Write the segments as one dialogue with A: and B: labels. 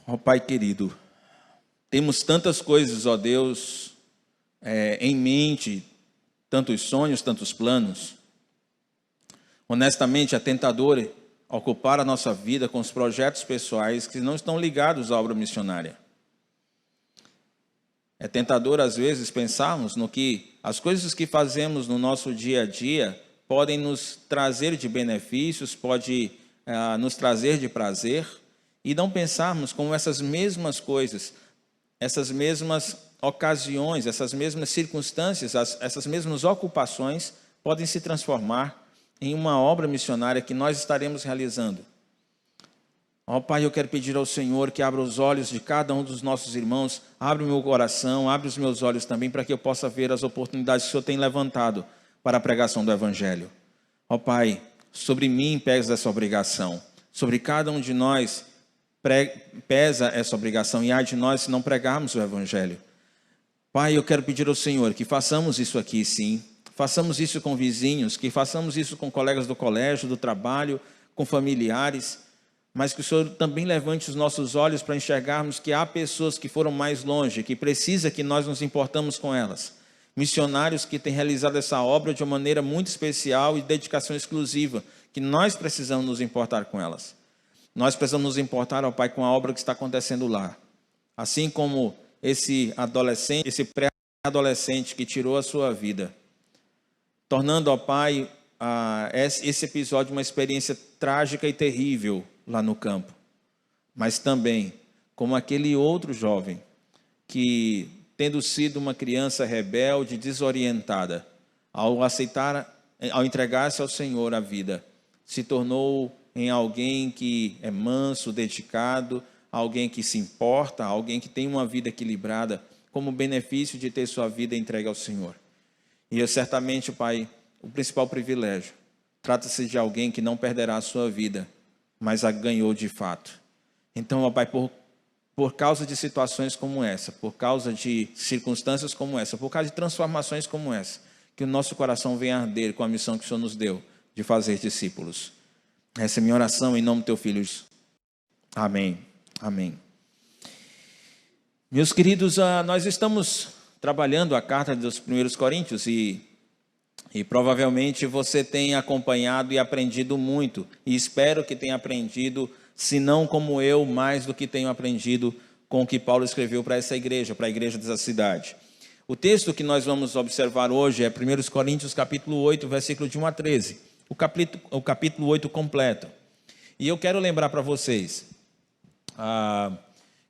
A: Ó Pai querido, temos tantas coisas, ó Deus, em mente, tantos sonhos, tantos planos. Honestamente, é tentador ocupar a nossa vida com os projetos pessoais que não estão ligados à obra missionária. É tentador, às vezes, pensarmos no que as coisas que fazemos no nosso dia a dia podem nos trazer de benefícios, pode nos trazer de prazer, e não pensarmos como essas mesmas coisas, essas mesmas ocasiões, essas mesmas circunstâncias, essas mesmas ocupações podem se transformar em uma obra missionária que nós estaremos realizando. Ó Pai, eu quero pedir ao Senhor que abra os olhos de cada um dos nossos irmãos, abre o meu coração, abre os meus olhos também, para que eu possa ver as oportunidades que o Senhor tem levantado para a pregação do Evangelho. Ó Pai, sobre mim pesa essa obrigação, sobre cada um de nós pesa essa obrigação, e há de nós se não pregarmos o Evangelho. Pai, eu quero pedir ao Senhor que façamos isso aqui, sim, façamos isso com vizinhos, que façamos isso com colegas do colégio, do trabalho, com familiares, mas que o Senhor também levante os nossos olhos para enxergarmos que há pessoas que foram mais longe, que precisa que nós nos importamos com elas. Missionários que têm realizado essa obra de uma maneira muito especial e dedicação exclusiva, que nós precisamos nos importar com elas. Nós precisamos nos importar, ó Pai, com a obra que está acontecendo lá. Assim como esse adolescente, esse pré-adolescente que tirou a sua vida, tornando, ó Pai, esse episódio uma experiência trágica e terrível lá no campo, mas também como aquele outro jovem que, tendo sido uma criança rebelde, desorientada, ao entregar-se ao Senhor a vida, se tornou em alguém que é manso, dedicado, alguém que se importa, alguém que tem uma vida equilibrada, como benefício de ter sua vida entregue ao Senhor. E eu certamente, Pai, o principal privilégio, trata-se de alguém que não perderá a sua vida, mas a ganhou de fato. Então, ó Pai, por causa de situações como essa, por causa de circunstâncias como essa, por causa de transformações como essa, que o nosso coração venha arder com a missão que o Senhor nos deu, de fazer discípulos. Essa é a minha oração em nome do Teu Filho. Amém. Amém. Meus queridos, nós estamos trabalhando a carta dos 1 Coríntios e provavelmente você tem acompanhado e aprendido muito, e espero que tenha aprendido, se não como eu, mais do que tenho aprendido com o que Paulo escreveu para essa igreja, para a igreja dessa cidade. O texto que nós vamos observar hoje é 1 Coríntios capítulo 8, versículo de 1 a 13, o capítulo 8 completo. E eu quero lembrar para vocês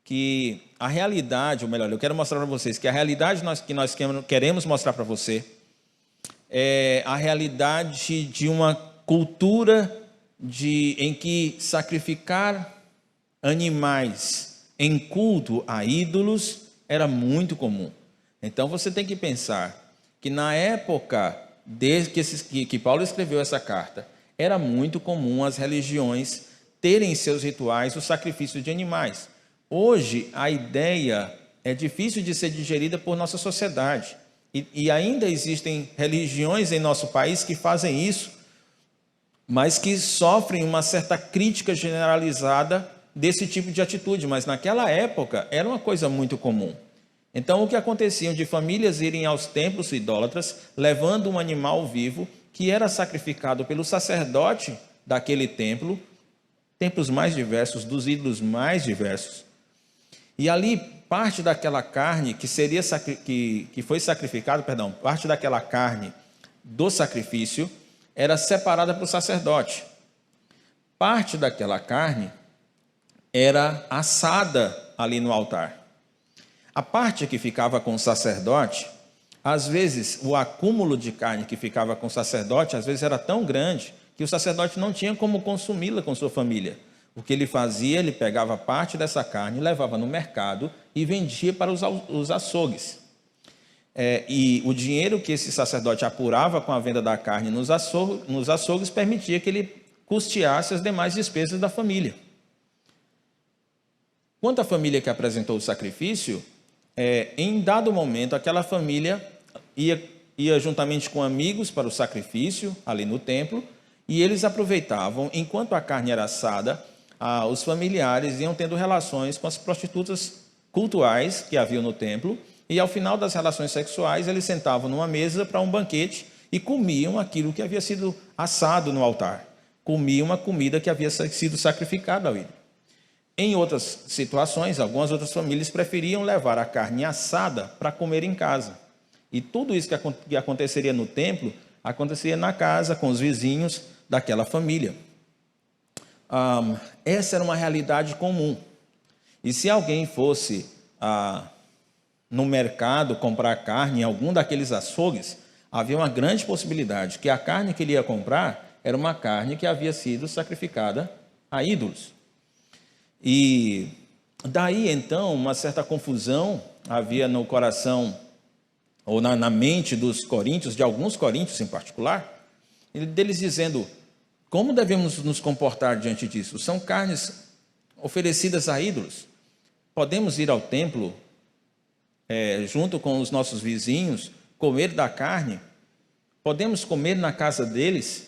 A: que a realidade, ou melhor, eu quero mostrar para vocês que a realidade que nós queremos mostrar para você é a realidade de uma cultura em que sacrificar animais em culto a ídolos era muito comum. Então você tem que pensar que na época desde que Paulo escreveu essa carta, era muito comum as religiões terem em seus rituais o sacrifício de animais. Hoje a ideia é difícil de ser digerida por nossa sociedade. E ainda existem religiões em nosso país que fazem isso, mas que sofrem uma certa crítica generalizada desse tipo de atitude. Mas naquela época era uma coisa muito comum. Então o que acontecia de famílias irem aos templos idólatras, levando um animal vivo que era sacrificado pelo sacerdote daquele templo, templos mais diversos, dos ídolos mais diversos. E ali parte daquela carne que foi sacrificado, parte daquela carne do sacrifício era separada para o sacerdote. Parte daquela carne era assada ali no altar. A parte que ficava com o sacerdote, às vezes o acúmulo de carne que ficava com o sacerdote, às vezes era tão grande que o sacerdote não tinha como consumi-la com sua família. O que ele fazia, ele pegava parte dessa carne, levava no mercado e vendia para os açougues. E o dinheiro que esse sacerdote apurava com a venda da carne nos açougues permitia que ele custeasse as demais despesas da família. Quanto à família que apresentou o sacrifício, em dado momento, aquela família ia juntamente com amigos para o sacrifício, ali no templo, e eles aproveitavam, enquanto a carne era assada, os familiares iam tendo relações com as prostitutas cultuais que haviam no templo, e ao final das relações sexuais, eles sentavam numa mesa para um banquete e comiam aquilo que havia sido assado no altar. Comiam a comida que havia sido sacrificada ao ídolo. Em outras situações, algumas outras famílias preferiam levar a carne assada para comer em casa. E tudo isso que aconteceria no templo, acontecia na casa, com os vizinhos daquela família. Essa era uma realidade comum. E se alguém fosse no mercado comprar carne em algum daqueles açougues, havia uma grande possibilidade que a carne que ele ia comprar era uma carne que havia sido sacrificada a ídolos. E daí, então, uma certa confusão havia no coração, ou na mente dos coríntios, de alguns coríntios em particular, deles dizendo: como devemos nos comportar diante disso? São carnes oferecidas a ídolos. Podemos ir ao templo, junto com os nossos vizinhos, comer da carne? Podemos comer na casa deles?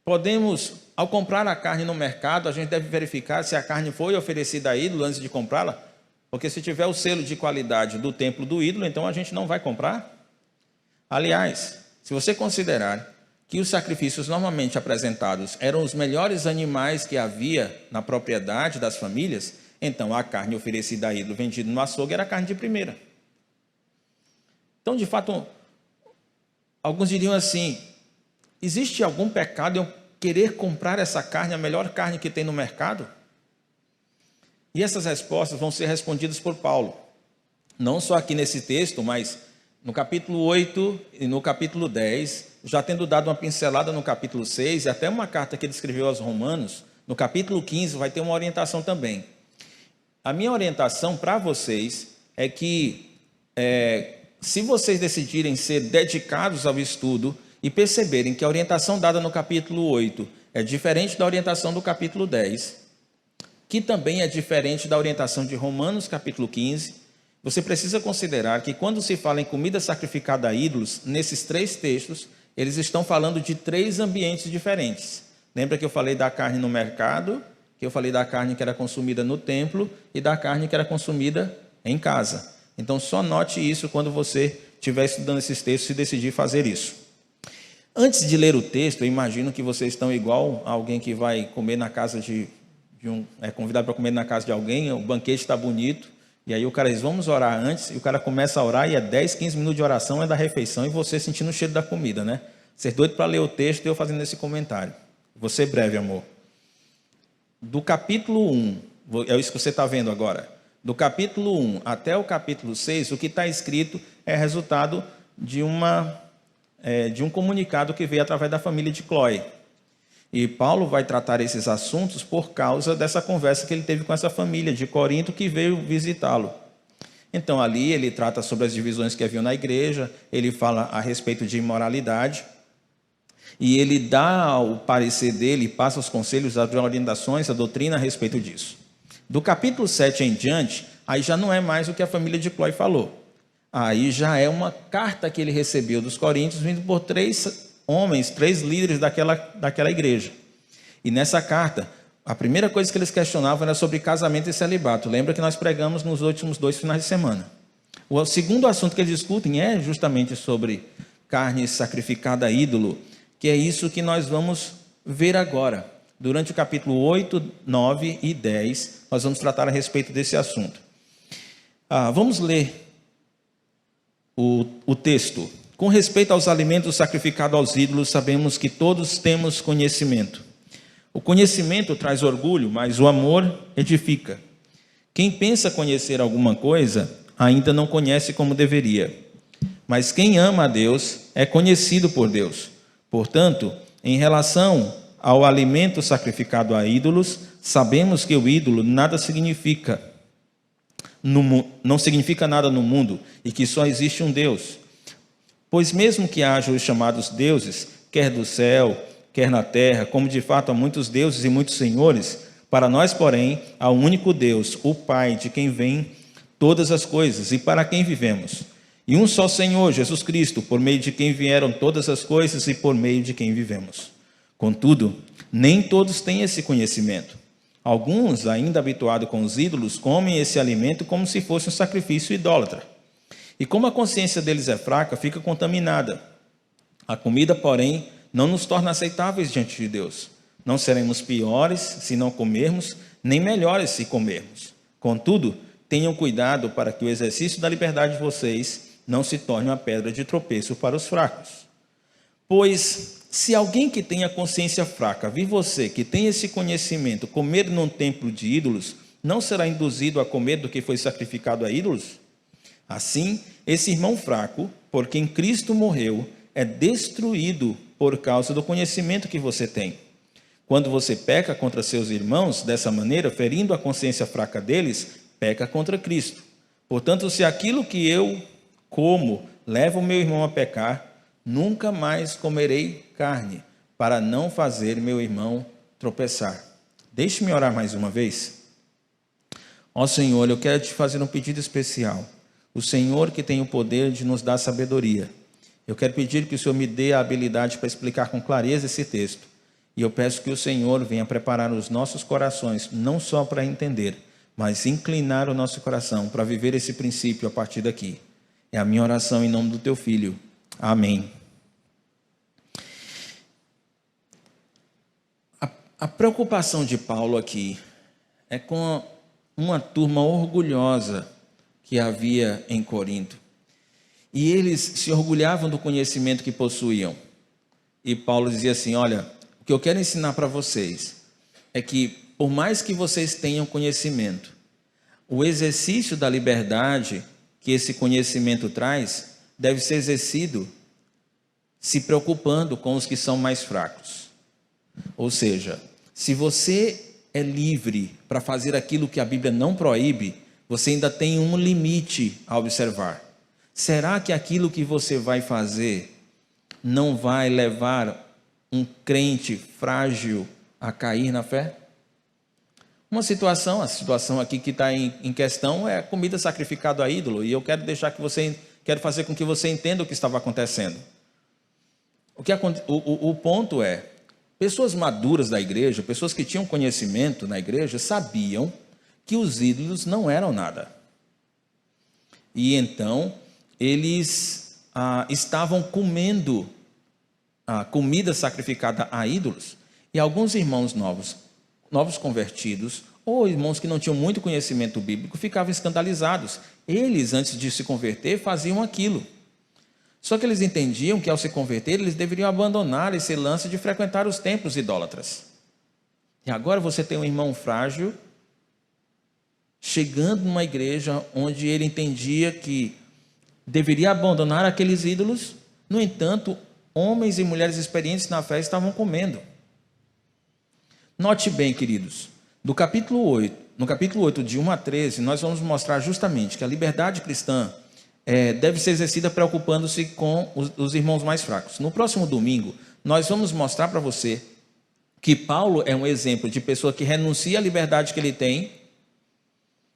A: Podemos, ao comprar a carne no mercado, a gente deve verificar se a carne foi oferecida a ídolo antes de comprá-la? Porque se tiver o selo de qualidade do templo do ídolo, então a gente não vai comprar. Aliás, se você considerar que os sacrifícios normalmente apresentados eram os melhores animais que havia na propriedade das famílias, então a carne oferecida a ídolo vendida no açougue era carne de primeira. Então, de fato, alguns diriam assim: existe algum pecado em eu querer comprar essa carne, a melhor carne que tem no mercado? E essas respostas vão ser respondidas por Paulo. Não só aqui nesse texto, mas no capítulo 8 e no capítulo 10, já tendo dado uma pincelada no capítulo 6, e até uma carta que ele escreveu aos Romanos, no capítulo 15 vai ter uma orientação também. A minha orientação para vocês é que, se vocês decidirem ser dedicados ao estudo e perceberem que a orientação dada no capítulo 8 é diferente da orientação do capítulo 10, que também é diferente da orientação de Romanos capítulo 15, você precisa considerar que quando se fala em comida sacrificada a ídolos, nesses 3 textos, eles estão falando de 3 ambientes diferentes. Lembra que eu falei da carne no mercado, que eu falei da carne que era consumida no templo e da carne que era consumida em casa. Então, só note isso quando você estiver estudando esses textos e decidir fazer isso. Antes de ler o texto, eu imagino que vocês estão igual a alguém que vai comer na casa é convidado para comer na casa de alguém, o banquete está bonito, e aí o cara diz: vamos orar antes, e o cara começa a orar, e 10, 15 minutos de oração é da refeição, e você sentindo o cheiro da comida, né? Você é doido para ler o texto e eu fazendo esse comentário. Vou ser breve, amor. Do capítulo 1, é isso que você está vendo agora, do capítulo 1 até o capítulo 6, o que está escrito é resultado de um comunicado que veio através da família de Cloé. E Paulo vai tratar esses assuntos por causa dessa conversa que ele teve com essa família de Corinto que veio visitá-lo. Então, ali ele trata sobre as divisões que haviam na igreja, ele fala a respeito de imoralidade, e ele dá o parecer dele, passa os conselhos, as orientações, a doutrina a respeito disso. Do capítulo 7 em diante, aí já não é mais o que a família de Cloé falou. Aí já é uma carta que ele recebeu dos coríntios, vindo por 3 homens, 3 líderes daquela igreja. E nessa carta, a primeira coisa que eles questionavam era sobre casamento e celibato. Lembra que nós pregamos nos últimos 2 finais de semana. O segundo assunto que eles discutem é justamente sobre carne sacrificada a ídolo, que é isso que nós vamos ver agora. Durante o capítulo 8, 9 e 10, nós vamos tratar a respeito desse assunto. Vamos ler o texto. Com respeito aos alimentos sacrificados aos ídolos, sabemos que todos temos conhecimento. O conhecimento traz orgulho, mas o amor edifica. Quem pensa conhecer alguma coisa, ainda não conhece como deveria. Mas quem ama a Deus é conhecido por Deus. Portanto, em relação ao alimento sacrificado a ídolos, sabemos que o ídolo nada significa, não significa nada no mundo e que só existe um Deus. Pois mesmo que haja os chamados deuses, quer do céu, quer na terra, como de fato há muitos deuses e muitos senhores, para nós, porém, há um único Deus, o Pai, de quem vêm todas as coisas e para quem vivemos. E um só Senhor, Jesus Cristo, por meio de quem vieram todas as coisas e por meio de quem vivemos. Contudo, nem todos têm esse conhecimento. Alguns, ainda habituados com os ídolos, comem esse alimento como se fosse um sacrifício idólatra. E como a consciência deles é fraca, fica contaminada. A comida, porém, não nos torna aceitáveis diante de Deus. Não seremos piores se não comermos, nem melhores se comermos. Contudo, tenham cuidado para que o exercício da liberdade de vocês não se torne uma pedra de tropeço para os fracos. Pois, se alguém que tem a consciência fraca vir você, que tem esse conhecimento, comer num templo de ídolos, não será induzido a comer do que foi sacrificado a ídolos? Assim, esse irmão fraco, por quem Cristo morreu, é destruído por causa do conhecimento que você tem. Quando você peca contra seus irmãos, dessa maneira, ferindo a consciência fraca deles, peca contra Cristo. Portanto, se aquilo que eu como leva o meu irmão a pecar, nunca mais comerei carne, para não fazer meu irmão tropeçar. Deixe-me orar mais uma vez. Ó Senhor, eu quero te fazer um pedido especial. O Senhor que tem o poder de nos dar sabedoria. Eu quero pedir que o Senhor me dê a habilidade para explicar com clareza esse texto. E eu peço que o Senhor venha preparar os nossos corações, não só para entender, mas inclinar o nosso coração para viver esse princípio a partir daqui. É a minha oração em nome do teu Filho. Amém. A preocupação de Paulo aqui é com uma turma orgulhosa que havia em Corinto. E eles se orgulhavam do conhecimento que possuíam. E Paulo dizia assim, olha, o que eu quero ensinar para vocês é que, por mais que vocês tenham conhecimento, o exercício da liberdade que esse conhecimento traz deve ser exercido se preocupando com os que são mais fracos. Ou seja, se você é livre para fazer aquilo que a Bíblia não proíbe, você ainda tem um limite a observar. Será que aquilo que você vai fazer não vai levar um crente frágil a cair na fé? A situação aqui que está em questão é a comida sacrificada a ídolo, e eu quero quero fazer com que você entenda o que estava acontecendo. O ponto é, pessoas maduras da igreja, pessoas que tinham conhecimento na igreja, sabiam que os ídolos não eram nada. E então, eles estavam comendo a comida sacrificada a ídolos, e alguns irmãos novos convertidos, ou irmãos que não tinham muito conhecimento bíblico, ficavam escandalizados. Eles, antes de se converter, faziam aquilo. Só que eles entendiam que, ao se converter, eles deveriam abandonar esse lance de frequentar os templos idólatras. E agora você tem um irmão frágil chegando numa igreja onde ele entendia que deveria abandonar aqueles ídolos. No entanto, homens e mulheres experientes na fé estavam comendo. Note bem, queridos, no capítulo 8, de 1 a 13, nós vamos mostrar justamente que a liberdade cristã deve ser exercida preocupando-se com os irmãos mais fracos. No próximo domingo, nós vamos mostrar para você que Paulo é um exemplo de pessoa que renuncia à liberdade que ele tem,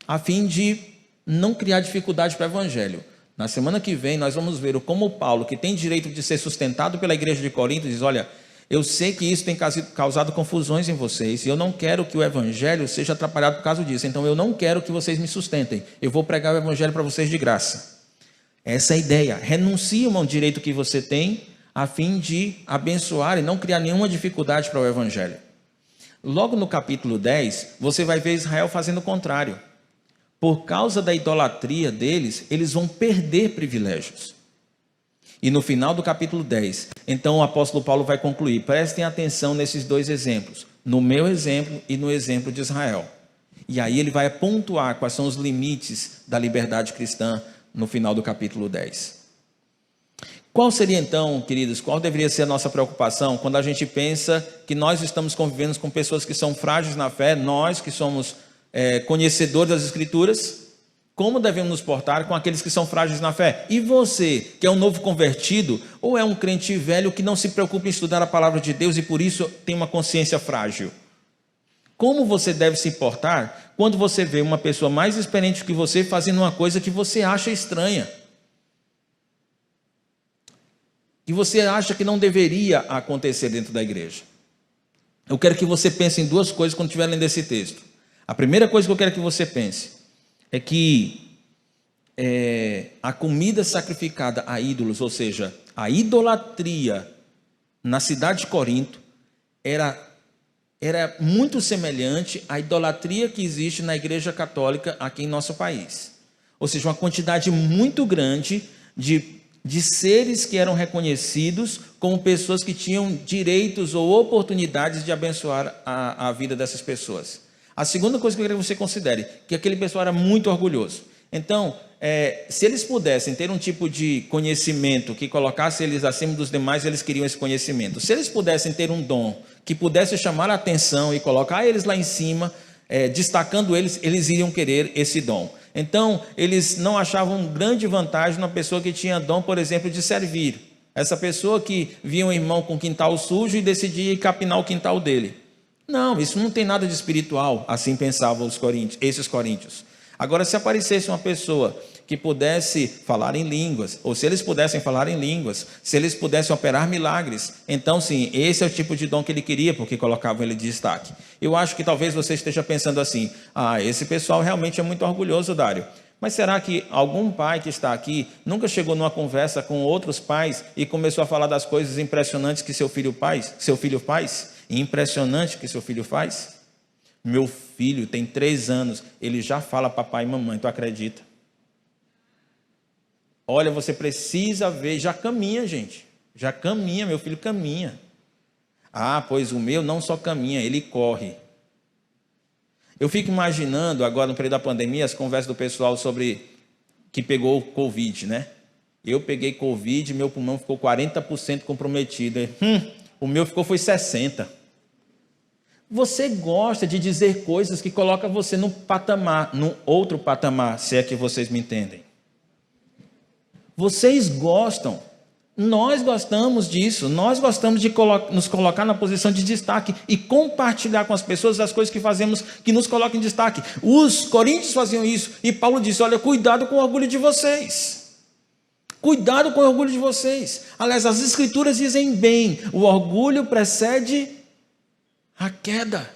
A: a fim de não criar dificuldade para o evangelho. Na semana que vem, nós vamos ver como Paulo, que tem direito de ser sustentado pela igreja de Corinto, diz, olha, eu sei que isso tem causado confusões em vocês, e eu não quero que o evangelho seja atrapalhado por causa disso, então eu não quero que vocês me sustentem, eu vou pregar o evangelho para vocês de graça. Essa é a ideia, renunciam ao direito que você tem, a fim de abençoar e não criar nenhuma dificuldade para o evangelho. Logo no capítulo 10, você vai ver Israel fazendo o contrário. Por causa da idolatria deles, eles vão perder privilégios. E no final do capítulo 10, então o apóstolo Paulo vai concluir, prestem atenção nesses dois exemplos, no meu exemplo e no exemplo de Israel. E aí ele vai pontuar quais são os limites da liberdade cristã no final do capítulo 10. Qual seria então, queridos, qual deveria ser a nossa preocupação quando a gente pensa que nós estamos convivendo com pessoas que são frágeis na fé, nós que somos conhecedores das Escrituras, como devemos nos portar com aqueles que são frágeis na fé? E você, que é um novo convertido, ou é um crente velho que não se preocupa em estudar a palavra de Deus e por isso tem uma consciência frágil? Como você deve se portar quando você vê uma pessoa mais experiente que você fazendo uma coisa que você acha estranha? Que você acha que não deveria acontecer dentro da igreja? eu quero que você pense em duas coisas quando estiver lendo esse texto. A primeira coisa que eu quero que você pense é que a comida sacrificada a ídolos, ou seja, a idolatria na cidade de Corinto, era muito semelhante à idolatria que existe na Igreja Católica aqui em nosso país. Ou seja, uma quantidade muito grande de seres que eram reconhecidos como pessoas que tinham direitos ou oportunidades de abençoar a vida dessas pessoas. A segunda coisa que eu quero que você considere, que aquele pessoal era muito orgulhoso. Então, se eles pudessem ter um tipo de conhecimento que colocasse eles acima dos demais, eles queriam esse conhecimento. Se eles pudessem ter um dom que pudesse chamar a atenção e colocar eles lá em cima, destacando eles, eles iriam querer esse dom. Então, eles não achavam grande vantagem na pessoa que tinha dom, por exemplo, de servir. Essa pessoa que via um irmão com quintal sujo e decidia capinar o quintal dele. Não, isso não tem nada de espiritual, assim pensavam esses coríntios. Agora, se aparecesse uma pessoa que pudesse falar em línguas, ou se eles pudessem falar em línguas, se eles pudessem operar milagres, então sim, esse é o tipo de dom que ele queria, porque colocavam ele de destaque. Eu acho que talvez você esteja pensando assim, esse pessoal realmente é muito orgulhoso, Dário. Mas será que algum pai que está aqui nunca chegou numa conversa com outros pais e começou a falar das coisas impressionantes que seu filho faz? Impressionante que seu filho faz? Meu filho tem 3 anos, ele já fala papai e mamãe, tu acredita? Olha, você precisa ver, já caminha, gente. Já caminha, meu filho caminha. Pois o meu não só caminha, ele corre. Eu fico imaginando agora no período da pandemia as conversas do pessoal sobre que pegou o Covid, né? Eu peguei Covid, meu pulmão ficou 40% comprometido. O meu foi 60%. Você gosta de dizer coisas que colocam você num outro patamar, se é que vocês me entendem. Vocês gostam, nós gostamos disso, nós gostamos de nos colocar na posição de destaque e compartilhar com as pessoas as coisas que fazemos que nos colocam em destaque. Os coríntios faziam isso e Paulo disse, olha, cuidado com o orgulho de vocês. Cuidado com o orgulho de vocês. Aliás, as escrituras dizem bem, o orgulho precede a queda.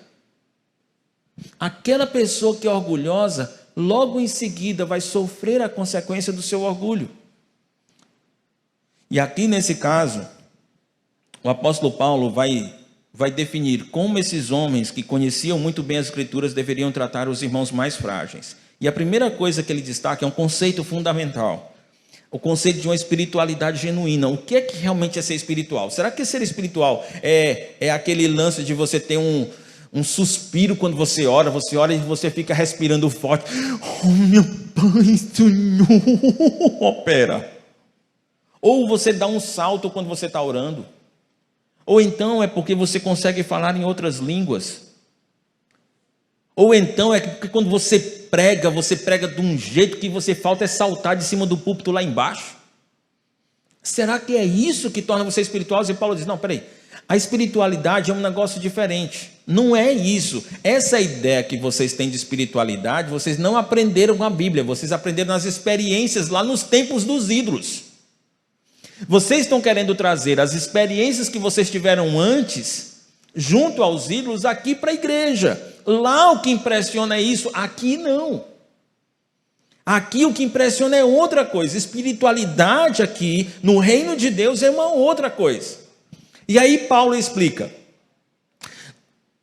A: Aquela pessoa que é orgulhosa, logo em seguida vai sofrer a consequência do seu orgulho. E aqui nesse caso, o apóstolo Paulo vai definir como esses homens que conheciam muito bem as escrituras deveriam tratar os irmãos mais frágeis. E a primeira coisa que ele destaca é um conceito fundamental. O conceito de uma espiritualidade genuína. O que é que realmente é ser espiritual? Será que ser espiritual é aquele lance de você ter um suspiro quando você ora e você fica respirando forte? Oh, meu Pai, Senhor, opera. Ou você dá um salto quando você está orando. Ou então é porque você consegue falar em outras línguas. Ou então é porque quando você prega de um jeito que você falta é saltar de cima do púlpito lá embaixo. Será que é isso que torna você espiritual? E Paulo diz, não, peraí, a espiritualidade é um negócio diferente. Não é isso. Essa ideia que vocês têm de espiritualidade, vocês não aprenderam com a Bíblia, vocês aprenderam nas experiências lá nos tempos dos ídolos. Vocês estão querendo trazer as experiências que vocês tiveram antes, junto aos ídolos, aqui para a igreja. Lá o que impressiona é isso, aqui não. Aqui o que impressiona é outra coisa. Espiritualidade aqui, no reino de Deus, é uma outra coisa. E aí Paulo explica.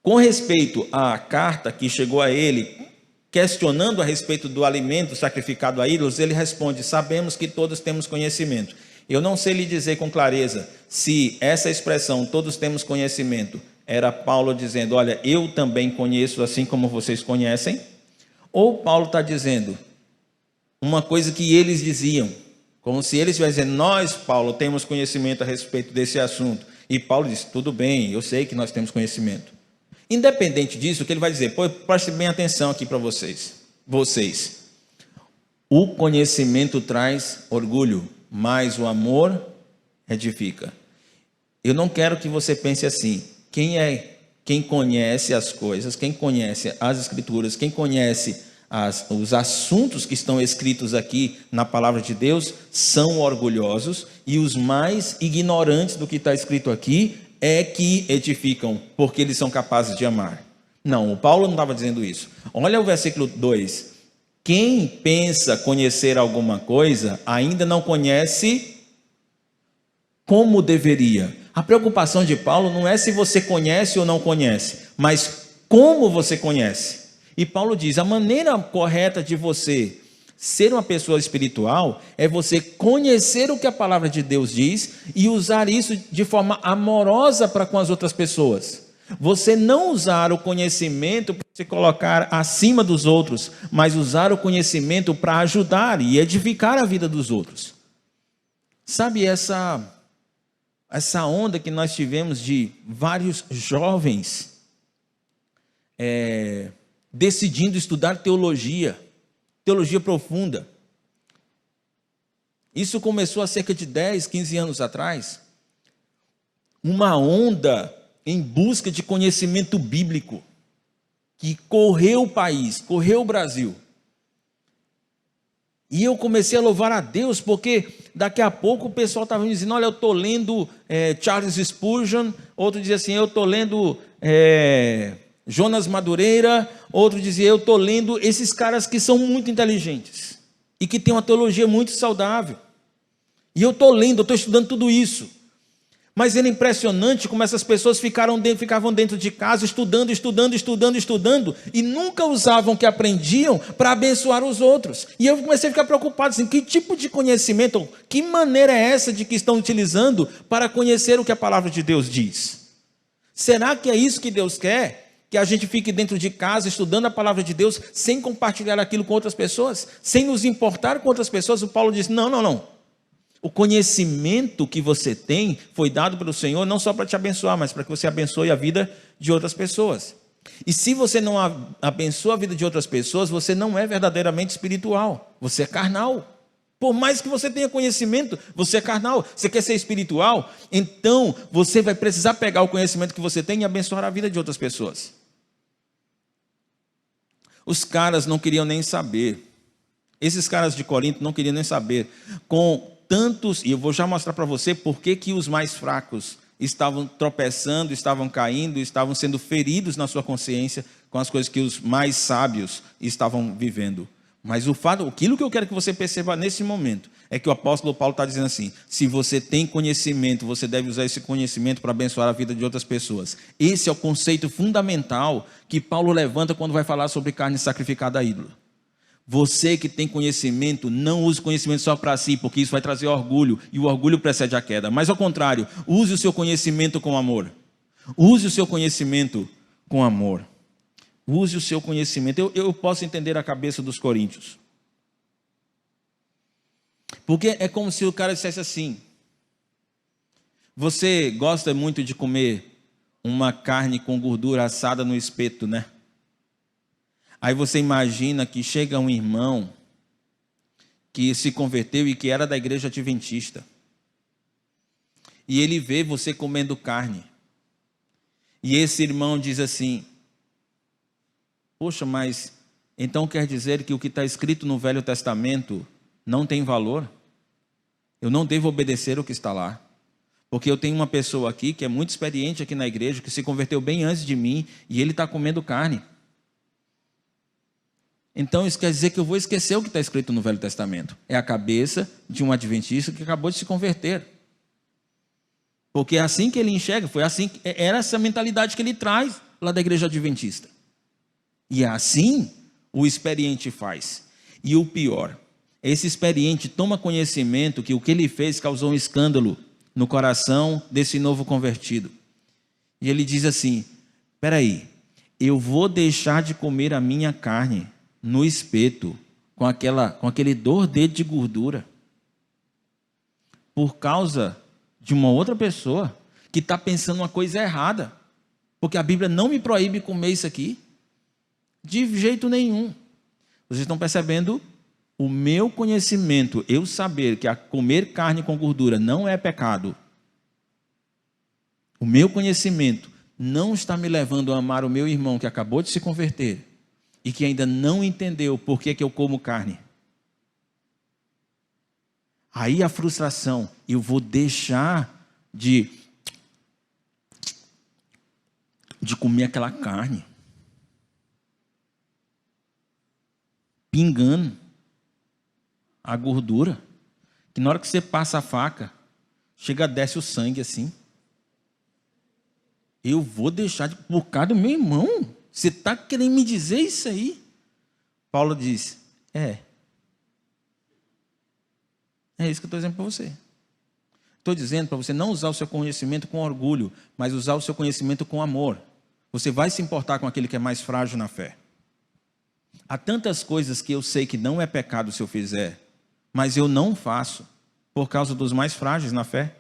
A: Com respeito à carta que chegou a ele, questionando a respeito do alimento sacrificado a ídolos, ele responde, sabemos que todos temos conhecimento. Eu não sei lhe dizer com clareza se essa expressão, todos temos conhecimento, era Paulo dizendo, olha, eu também conheço assim como vocês conhecem, ou Paulo está dizendo uma coisa que eles diziam, como se eles estivessem dizendo, nós, Paulo, temos conhecimento a respeito desse assunto, e Paulo diz, tudo bem, eu sei que nós temos conhecimento. Independente disso, o que ele vai dizer, preste bem atenção aqui para vocês, o conhecimento traz orgulho, mas o amor edifica. Eu não quero que você pense assim, quem conhece as coisas, quem conhece as escrituras, quem conhece os assuntos que estão escritos aqui na palavra de Deus, são orgulhosos, e os mais ignorantes do que está escrito aqui é que edificam, porque eles são capazes de amar. Não, o Paulo não estava dizendo isso. Olha o versículo 2. Quem pensa conhecer alguma coisa, ainda não conhece como deveria. A preocupação de Paulo não é se você conhece ou não conhece, mas como você conhece. E Paulo diz, a maneira correta de você ser uma pessoa espiritual é você conhecer o que a palavra de Deus diz e usar isso de forma amorosa para com as outras pessoas. Você não usar o conhecimento para se colocar acima dos outros, mas usar o conhecimento para ajudar e edificar a vida dos outros. Sabe essa onda que nós tivemos de vários jovens decidindo estudar teologia profunda. Isso começou há cerca de 10, 15 anos atrás. Uma onda em busca de conhecimento bíblico que correu o país, correu o Brasil. E eu comecei a louvar a Deus, porque daqui a pouco o pessoal estava me dizendo, olha, eu estou lendo Charles Spurgeon, outro dizia assim, eu estou lendo Jonas Madureira, outro dizia, eu estou lendo esses caras que são muito inteligentes e que têm uma teologia muito saudável. E eu estou lendo, eu estou estudando tudo isso. Mas era impressionante como essas pessoas ficavam dentro de casa, estudando, e nunca usavam o que aprendiam para abençoar os outros. E eu comecei a ficar preocupado, assim, que tipo de conhecimento, que maneira é essa de que estão utilizando para conhecer o que a palavra de Deus diz? Será que é isso que Deus quer? Que a gente fique dentro de casa, estudando a palavra de Deus, sem compartilhar aquilo com outras pessoas? Sem nos importar com outras pessoas? O Paulo diz, não. O conhecimento que você tem foi dado pelo Senhor não só para te abençoar, mas para que você abençoe a vida de outras pessoas. E se você não abençoa a vida de outras pessoas, você não é verdadeiramente espiritual, você é carnal. Por mais que você tenha conhecimento, você é carnal. Você quer ser espiritual? Então você vai precisar pegar o conhecimento que você tem e abençoar a vida de outras pessoas. Os caras não queriam nem saber. Esses caras de Corinto não queriam nem saber. Com tantos, e eu vou já mostrar para você por que os mais fracos estavam tropeçando, estavam caindo, estavam sendo feridos na sua consciência com as coisas que os mais sábios estavam vivendo. Mas aquilo que eu quero que você perceba nesse momento, é que o apóstolo Paulo está dizendo assim, se você tem conhecimento, você deve usar esse conhecimento para abençoar a vida de outras pessoas. Esse é o conceito fundamental que Paulo levanta quando vai falar sobre carne sacrificada a ídolo. Você que tem conhecimento, não use conhecimento só para si, porque isso vai trazer orgulho, e o orgulho precede a queda. Mas ao contrário, use o seu conhecimento com amor. Use o seu conhecimento com amor. Use o seu conhecimento. Eu posso entender a cabeça dos coríntios. Porque é como se o cara dissesse assim, você gosta muito de comer uma carne com gordura assada no espeto, né? Aí você imagina que chega um irmão que se converteu e que era da igreja adventista. E ele vê você comendo carne. E esse irmão diz assim, poxa, mas então quer dizer que o que está escrito no Velho Testamento não tem valor? Eu não devo obedecer o que está lá. Porque eu tenho uma pessoa aqui que é muito experiente aqui na igreja, que se converteu bem antes de mim, e ele está comendo carne. Então isso quer dizer que eu vou esquecer o que está escrito no Velho Testamento. É a cabeça de um adventista que acabou de se converter. Porque é assim que ele enxerga, era essa mentalidade que ele traz lá da igreja adventista. E é assim o experiente faz. E o pior, esse experiente toma conhecimento que o que ele fez causou um escândalo no coração desse novo convertido. E ele diz assim, espera aí, eu vou deixar de comer a minha carne no espeto, com aquele dedo de gordura, por causa de uma outra pessoa que está pensando uma coisa errada, porque a Bíblia não me proíbe comer isso aqui, de jeito nenhum. Vocês estão percebendo? O meu conhecimento, eu saber que comer carne com gordura não é pecado, o meu conhecimento não está me levando a amar o meu irmão que acabou de se converter, e que ainda não entendeu por que eu como carne. Aí a frustração, eu vou deixar de de comer aquela carne, pingando a gordura, que na hora que você passa a faca, chega, desce o sangue assim. Eu vou deixar de por causa do meu irmão? Você está querendo me dizer isso aí? Paulo diz, é isso que eu estou dizendo para você. Estou dizendo para você não usar o seu conhecimento com orgulho, mas usar o seu conhecimento com amor. Você vai se importar com aquele que é mais frágil na fé. Há tantas coisas que eu sei que não é pecado se eu fizer, mas eu não faço por causa dos mais frágeis na fé.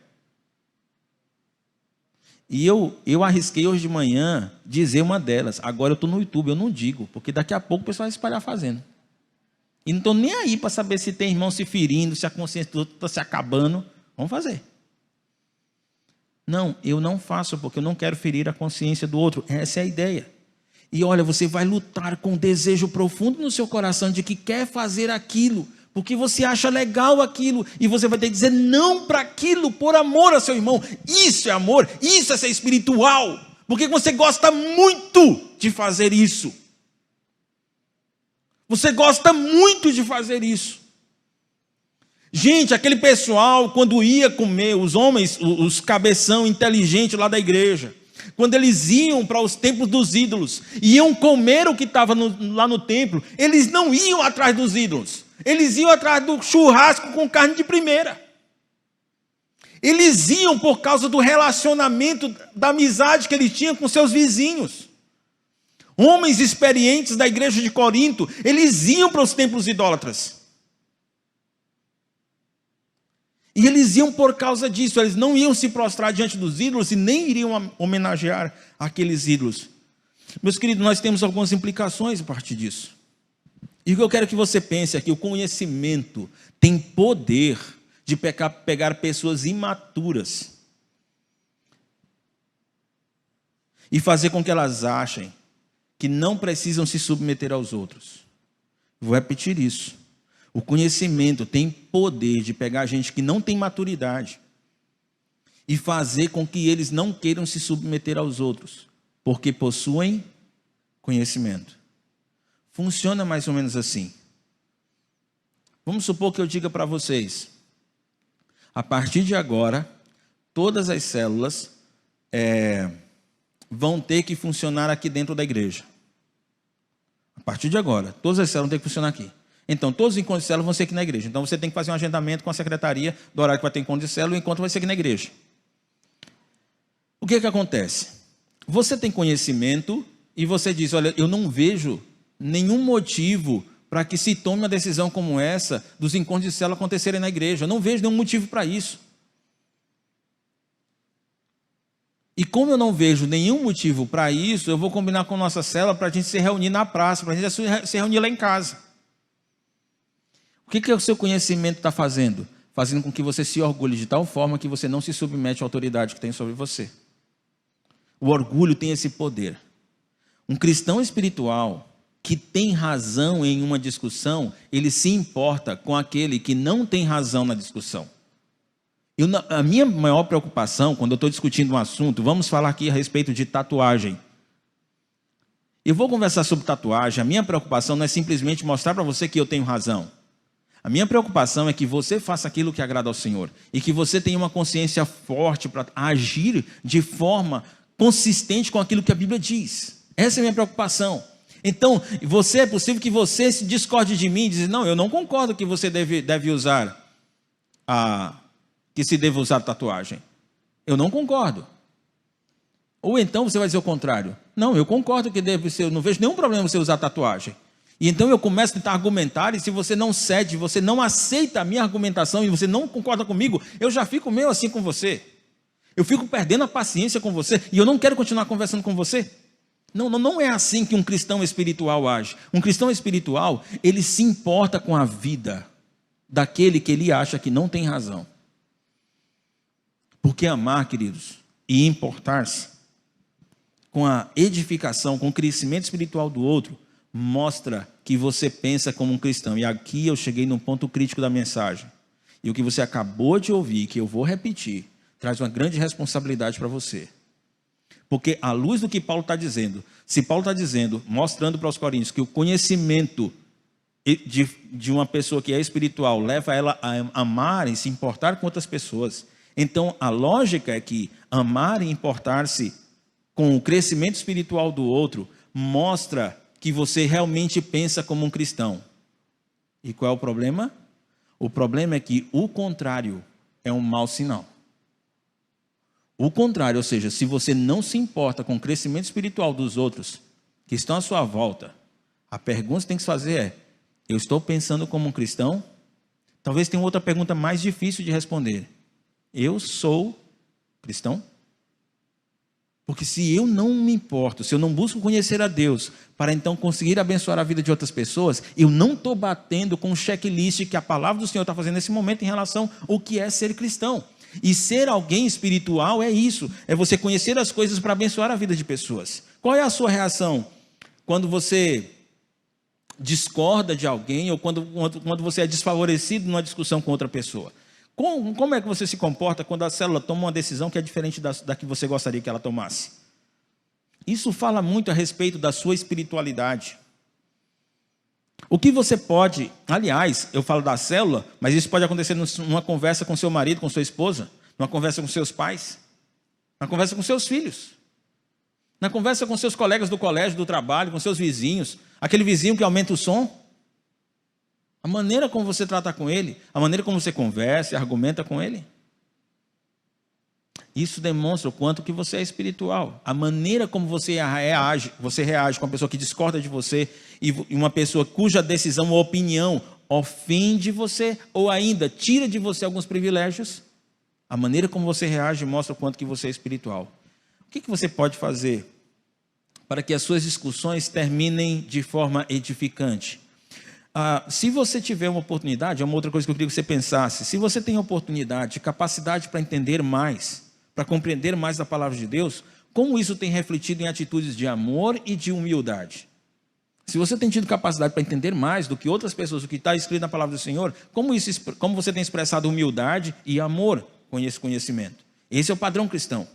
A: E eu arrisquei hoje de manhã dizer uma delas. Agora eu estou no YouTube, eu não digo, porque daqui a pouco o pessoal vai espalhar fazendo. E não estou nem aí para saber se tem irmão se ferindo, se a consciência do outro está se acabando. Vamos fazer. Não, eu não faço porque eu não quero ferir a consciência do outro. Essa é a ideia. E olha, você vai lutar com um desejo profundo no seu coração de que quer fazer aquilo, porque você acha legal aquilo, e você vai ter que dizer não para aquilo por amor ao seu irmão. Isso é amor, isso é ser espiritual, porque você gosta muito de fazer isso. Você gosta muito de fazer isso. Gente, aquele pessoal, quando ia comer, os homens, os cabeção inteligentes lá da igreja, quando eles iam para os templos dos ídolos, iam comer o que estava lá no templo, eles não iam atrás dos ídolos, eles iam atrás do churrasco com carne de primeira. Eles iam por causa do relacionamento, da amizade que eles tinham com seus vizinhos. Homens experientes da igreja de Corinto, eles iam para os templos idólatras. E eles iam por causa disso, eles não iam se prostrar diante dos ídolos e nem iriam homenagear aqueles ídolos. Meus queridos, nós temos algumas implicações a partir disso. E o que eu quero que você pense é que o conhecimento tem poder de pegar pessoas imaturas e fazer com que elas achem que não precisam se submeter aos outros. Vou repetir isso. O conhecimento tem poder de pegar gente que não tem maturidade e fazer com que eles não queiram se submeter aos outros, porque possuem conhecimento. Funciona mais ou menos assim. Vamos supor que eu diga para vocês, a partir de agora, todas as células vão ter que funcionar aqui dentro da igreja. A partir de agora, todas as células vão ter que funcionar aqui. Então, todos os encontros de célula vão ser aqui na igreja. Então, você tem que fazer um agendamento com a secretaria do horário que vai ter encontro de célula, e o encontro vai ser aqui na igreja. O que acontece? Você tem conhecimento e você diz, olha, eu não vejo nenhum motivo para que se tome uma decisão como essa dos encontros de célula acontecerem na igreja. Eu não vejo nenhum motivo para isso. E como eu não vejo nenhum motivo para isso, eu vou combinar com a nossa célula para a gente se reunir na praça, para a gente se reunir lá em casa. O que o seu conhecimento está fazendo? Fazendo com que você se orgulhe de tal forma que você não se submete à autoridade que tem sobre você. O orgulho tem esse poder. Um cristão espiritual que tem razão em uma discussão, ele se importa com aquele que não tem razão na discussão. A minha maior preocupação, quando eu estou discutindo um assunto, vamos falar aqui a respeito de tatuagem. Eu vou conversar sobre tatuagem, a minha preocupação não é simplesmente mostrar para você que eu tenho razão. A minha preocupação é que você faça aquilo que agrada ao Senhor e que você tenha uma consciência forte para agir de forma consistente com aquilo que a Bíblia diz. Essa é a minha preocupação. Então, é possível que você se discorde de mim e diz, não, eu não concordo que você deve usar que se deva usar tatuagem. Eu não concordo. Ou então você vai dizer o contrário. Não, eu concordo que deve ser, eu não vejo nenhum problema você usar tatuagem. E então eu começo a tentar argumentar, e se você não cede, você não aceita a minha argumentação e você não concorda comigo, eu já fico meio assim com você. Eu fico perdendo a paciência com você e eu não quero continuar conversando com você. Não é assim que um cristão espiritual age. Um cristão espiritual, ele se importa com a vida daquele que ele acha que não tem razão. Porque amar, queridos, e importar-se com a edificação, com o crescimento espiritual do outro, mostra que você pensa como um cristão. E aqui eu cheguei num ponto crítico da mensagem. E o que você acabou de ouvir, que eu vou repetir, traz uma grande responsabilidade para você. Porque à luz do que Paulo está dizendo, se Paulo está dizendo, mostrando para os coríntios que o conhecimento de uma pessoa que é espiritual leva ela a amar e se importar com outras pessoas, então a lógica é que amar e importar-se com o crescimento espiritual do outro mostra que você realmente pensa como um cristão. E qual é o problema? O problema é que o contrário é um mau sinal. O contrário, ou seja, se você não se importa com o crescimento espiritual dos outros que estão à sua volta, a pergunta que você tem que fazer é: eu estou pensando como um cristão? Talvez tenha outra pergunta mais difícil de responder. Eu sou cristão? Porque se eu não me importo, se eu não busco conhecer a Deus para então conseguir abençoar a vida de outras pessoas, eu não estou batendo com o checklist que a palavra do Senhor está fazendo nesse momento em relação ao que é ser cristão. E ser alguém espiritual é isso, é você conhecer as coisas para abençoar a vida de pessoas. Qual é a sua reação quando você discorda de alguém ou quando você é desfavorecido numa discussão com outra pessoa? Como é que você se comporta quando a célula toma uma decisão que é diferente da que você gostaria que ela tomasse? Isso fala muito a respeito da sua espiritualidade. O que você pode, aliás, eu falo da célula, mas isso pode acontecer numa conversa com seu marido, com sua esposa, numa conversa com seus pais, numa conversa com seus filhos, na conversa com seus colegas do colégio, do trabalho, com seus vizinhos, aquele vizinho que aumenta o som. A maneira como você trata com ele, a maneira como você conversa e argumenta com ele, isso demonstra o quanto que você é espiritual. A maneira como você reage com a pessoa que discorda de você e uma pessoa cuja decisão ou opinião ofende você ou ainda tira de você alguns privilégios, a maneira como você reage mostra o quanto que você é espiritual. O que você pode fazer para que as suas discussões terminem de forma edificante? Se você tiver uma oportunidade, é uma outra coisa que eu queria que você pensasse. Se você tem oportunidade, capacidade para entender mais, para compreender mais da palavra de Deus, como isso tem refletido em atitudes de amor e de humildade? Se você tem tido capacidade para entender mais do que outras pessoas, o que está escrito na palavra do Senhor, como você tem expressado humildade e amor com esse conhecimento? Esse é o padrão cristão.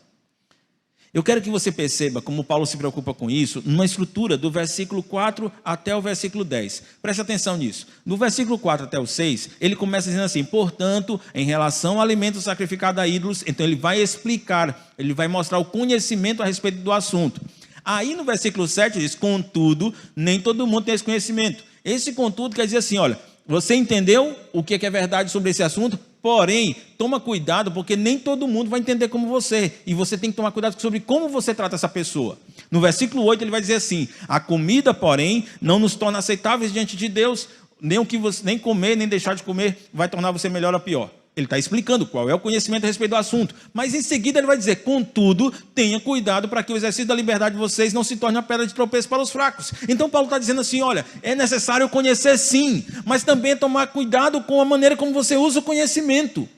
A: Eu quero que você perceba como Paulo se preocupa com isso, numa estrutura do versículo 4 até o versículo 10. Preste atenção nisso. No versículo 4 até o 6, ele começa dizendo assim: portanto, em relação ao alimento sacrificado a ídolos, então ele vai explicar, ele vai mostrar o conhecimento a respeito do assunto. Aí no versículo 7 diz: contudo, nem todo mundo tem esse conhecimento. Esse contudo quer dizer assim, olha, você entendeu o que é verdade sobre esse assunto? Porém, toma cuidado, porque nem todo mundo vai entender como você. E você tem que tomar cuidado sobre como você trata essa pessoa. No versículo 8 ele vai dizer assim: a comida, porém, não nos torna aceitáveis diante de Deus, nem comer, nem deixar de comer vai tornar você melhor ou pior. Ele está explicando qual é o conhecimento a respeito do assunto. Mas em seguida ele vai dizer: contudo, tenha cuidado para que o exercício da liberdade de vocês não se torne uma pedra de tropeço para os fracos. Então Paulo está dizendo assim: olha, é necessário conhecer sim, mas também tomar cuidado com a maneira como você usa o conhecimento.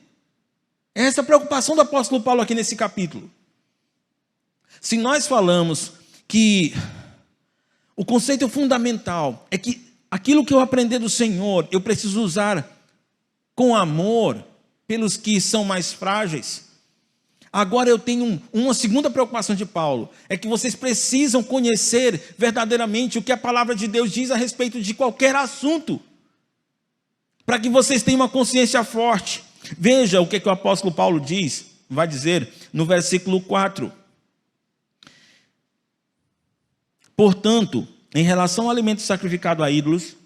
A: Essa é a preocupação do apóstolo Paulo aqui nesse capítulo. Se nós falamos que o conceito fundamental é que aquilo que eu aprender do Senhor, eu preciso usar com amor pelos que são mais frágeis. Agora eu tenho uma segunda preocupação de Paulo, é que vocês precisam conhecer verdadeiramente o que a palavra de Deus diz a respeito de qualquer assunto, para que vocês tenham uma consciência forte. Veja o que o apóstolo Paulo diz, vai dizer no versículo 4. Portanto, em relação ao alimento sacrificado a ídolos,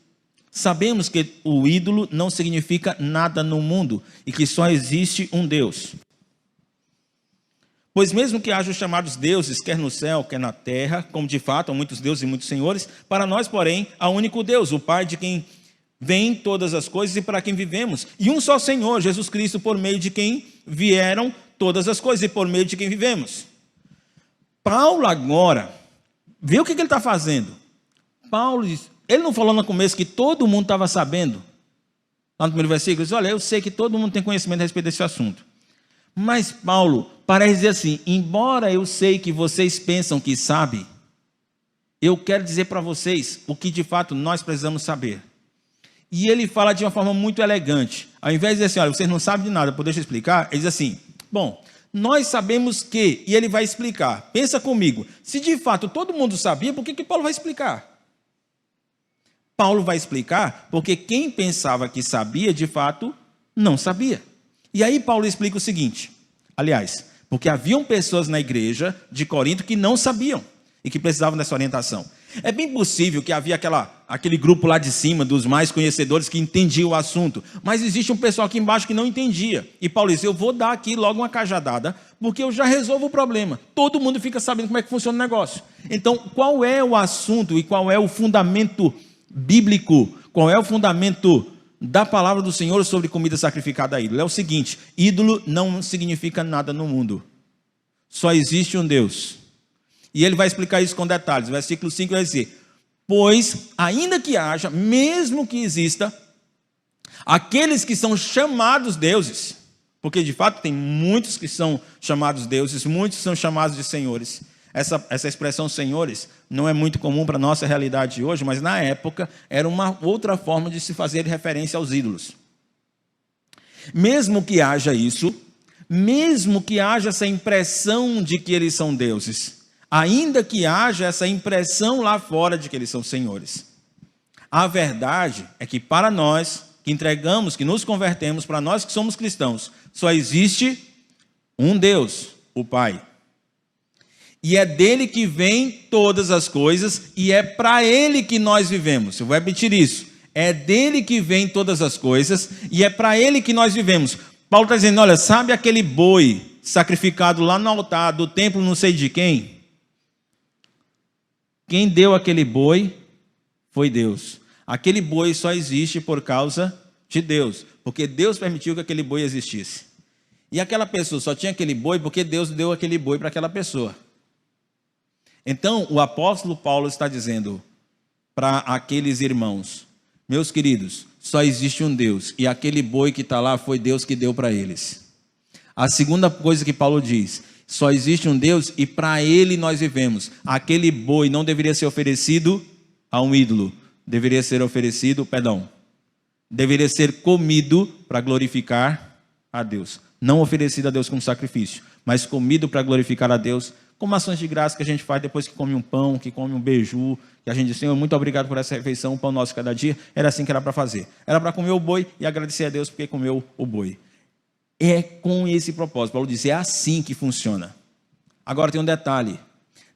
A: sabemos que o ídolo não significa nada no mundo e que só existe um Deus. Pois mesmo que haja os chamados deuses, quer no céu, quer na terra, como de fato há muitos deuses e muitos senhores, para nós, porém, há um único Deus, o Pai de quem vêm todas as coisas e para quem vivemos, e um só Senhor, Jesus Cristo, por meio de quem vieram todas as coisas e por meio de quem vivemos. Paulo agora, vê o que ele está fazendo. Paulo diz, ele não falou no começo que todo mundo estava sabendo? Lá no primeiro versículo, ele diz: olha, eu sei que todo mundo tem conhecimento a respeito desse assunto. Mas Paulo parece dizer assim: embora eu sei que vocês pensam que sabem, eu quero dizer para vocês o que de fato nós precisamos saber. E ele fala de uma forma muito elegante. Ao invés de dizer assim: olha, vocês não sabem de nada, deixa eu explicar, ele diz assim: bom, nós sabemos que, e ele vai explicar. Pensa comigo, se de fato todo mundo sabia, por que Paulo vai explicar? Paulo vai explicar porque quem pensava que sabia, de fato, não sabia. E aí Paulo explica o seguinte, aliás, porque haviam pessoas na igreja de Corinto que não sabiam e que precisavam dessa orientação. É bem possível que havia aquele grupo lá de cima, dos mais conhecedores, que entendia o assunto, mas existe um pessoal aqui embaixo que não entendia. E Paulo disse, eu vou dar aqui logo uma cajadada, porque eu já resolvo o problema. Todo mundo fica sabendo como é que funciona o negócio. Então, qual é o assunto e qual é o fundamento bíblico, qual é o fundamento da palavra do Senhor sobre comida sacrificada a ídolo? É o seguinte, ídolo não significa nada no mundo. Só existe um Deus. E ele vai explicar isso com detalhes. O versículo 5 vai dizer, pois ainda que haja, mesmo que exista, aqueles que são chamados deuses, porque de fato tem muitos que são chamados deuses, muitos são chamados de senhores. Essa expressão senhores não é muito comum para a nossa realidade de hoje, mas na época era uma outra forma de se fazer referência aos ídolos. Mesmo que haja isso, mesmo que haja essa impressão de que eles são deuses, ainda que haja essa impressão lá fora de que eles são senhores, a verdade é que para nós que entregamos, que nos convertemos, para nós que somos cristãos, só existe um Deus, o Pai. E é dele que vem todas as coisas, e é para ele que nós vivemos. Eu vou repetir isso. É dele que vem todas as coisas, e é para ele que nós vivemos. Paulo está dizendo, olha, sabe aquele boi sacrificado lá no altar do templo não sei de quem? Quem deu aquele boi foi Deus. Aquele boi só existe por causa de Deus, porque Deus permitiu que aquele boi existisse. E aquela pessoa só tinha aquele boi porque Deus deu aquele boi para aquela pessoa. Então, o apóstolo Paulo está dizendo para aqueles irmãos, meus queridos, só existe um Deus, e aquele boi que está lá foi Deus que deu para eles. A segunda coisa que Paulo diz, só existe um Deus e para ele nós vivemos. Aquele boi não deveria ser oferecido a um ídolo, deveria ser deveria ser comido para glorificar a Deus. Não oferecido a Deus como sacrifício, mas comido para glorificar a Deus, como ações de graça que a gente faz depois que come um pão, que come um beiju, que a gente diz, Senhor, muito obrigado por essa refeição, o pão nosso cada dia. Era assim que era para fazer. Era para comer o boi e agradecer a Deus porque comeu o boi. É com esse propósito. Paulo diz, é assim que funciona. Agora tem um detalhe.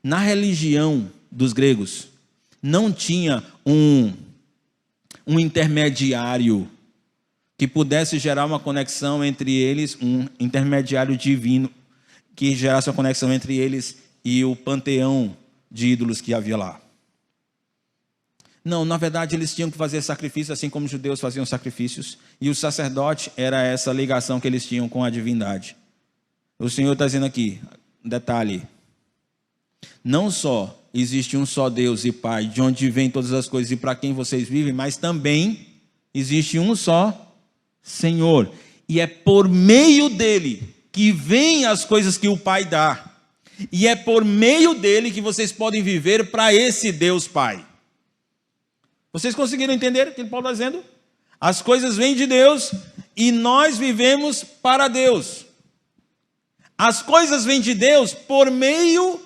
A: Na religião dos gregos, não tinha um intermediário que pudesse gerar uma conexão entre eles, um intermediário divino, que gerasse uma conexão entre eles e o panteão de ídolos que havia lá. Não, na verdade eles tinham que fazer sacrifícios, assim como os judeus faziam sacrifícios, e o sacerdote era essa ligação que eles tinham com a divindade. O Senhor está dizendo aqui, detalhe, não só existe um só Deus e Pai, de onde vêm todas as coisas e para quem vocês vivem, mas também existe um só Senhor, e é por meio dele que vêm as coisas que o Pai dá, e é por meio dele que vocês podem viver para esse Deus Pai. Vocês conseguiram entender o que Paulo está dizendo? As coisas vêm de Deus e nós vivemos para Deus. As coisas vêm de Deus por meio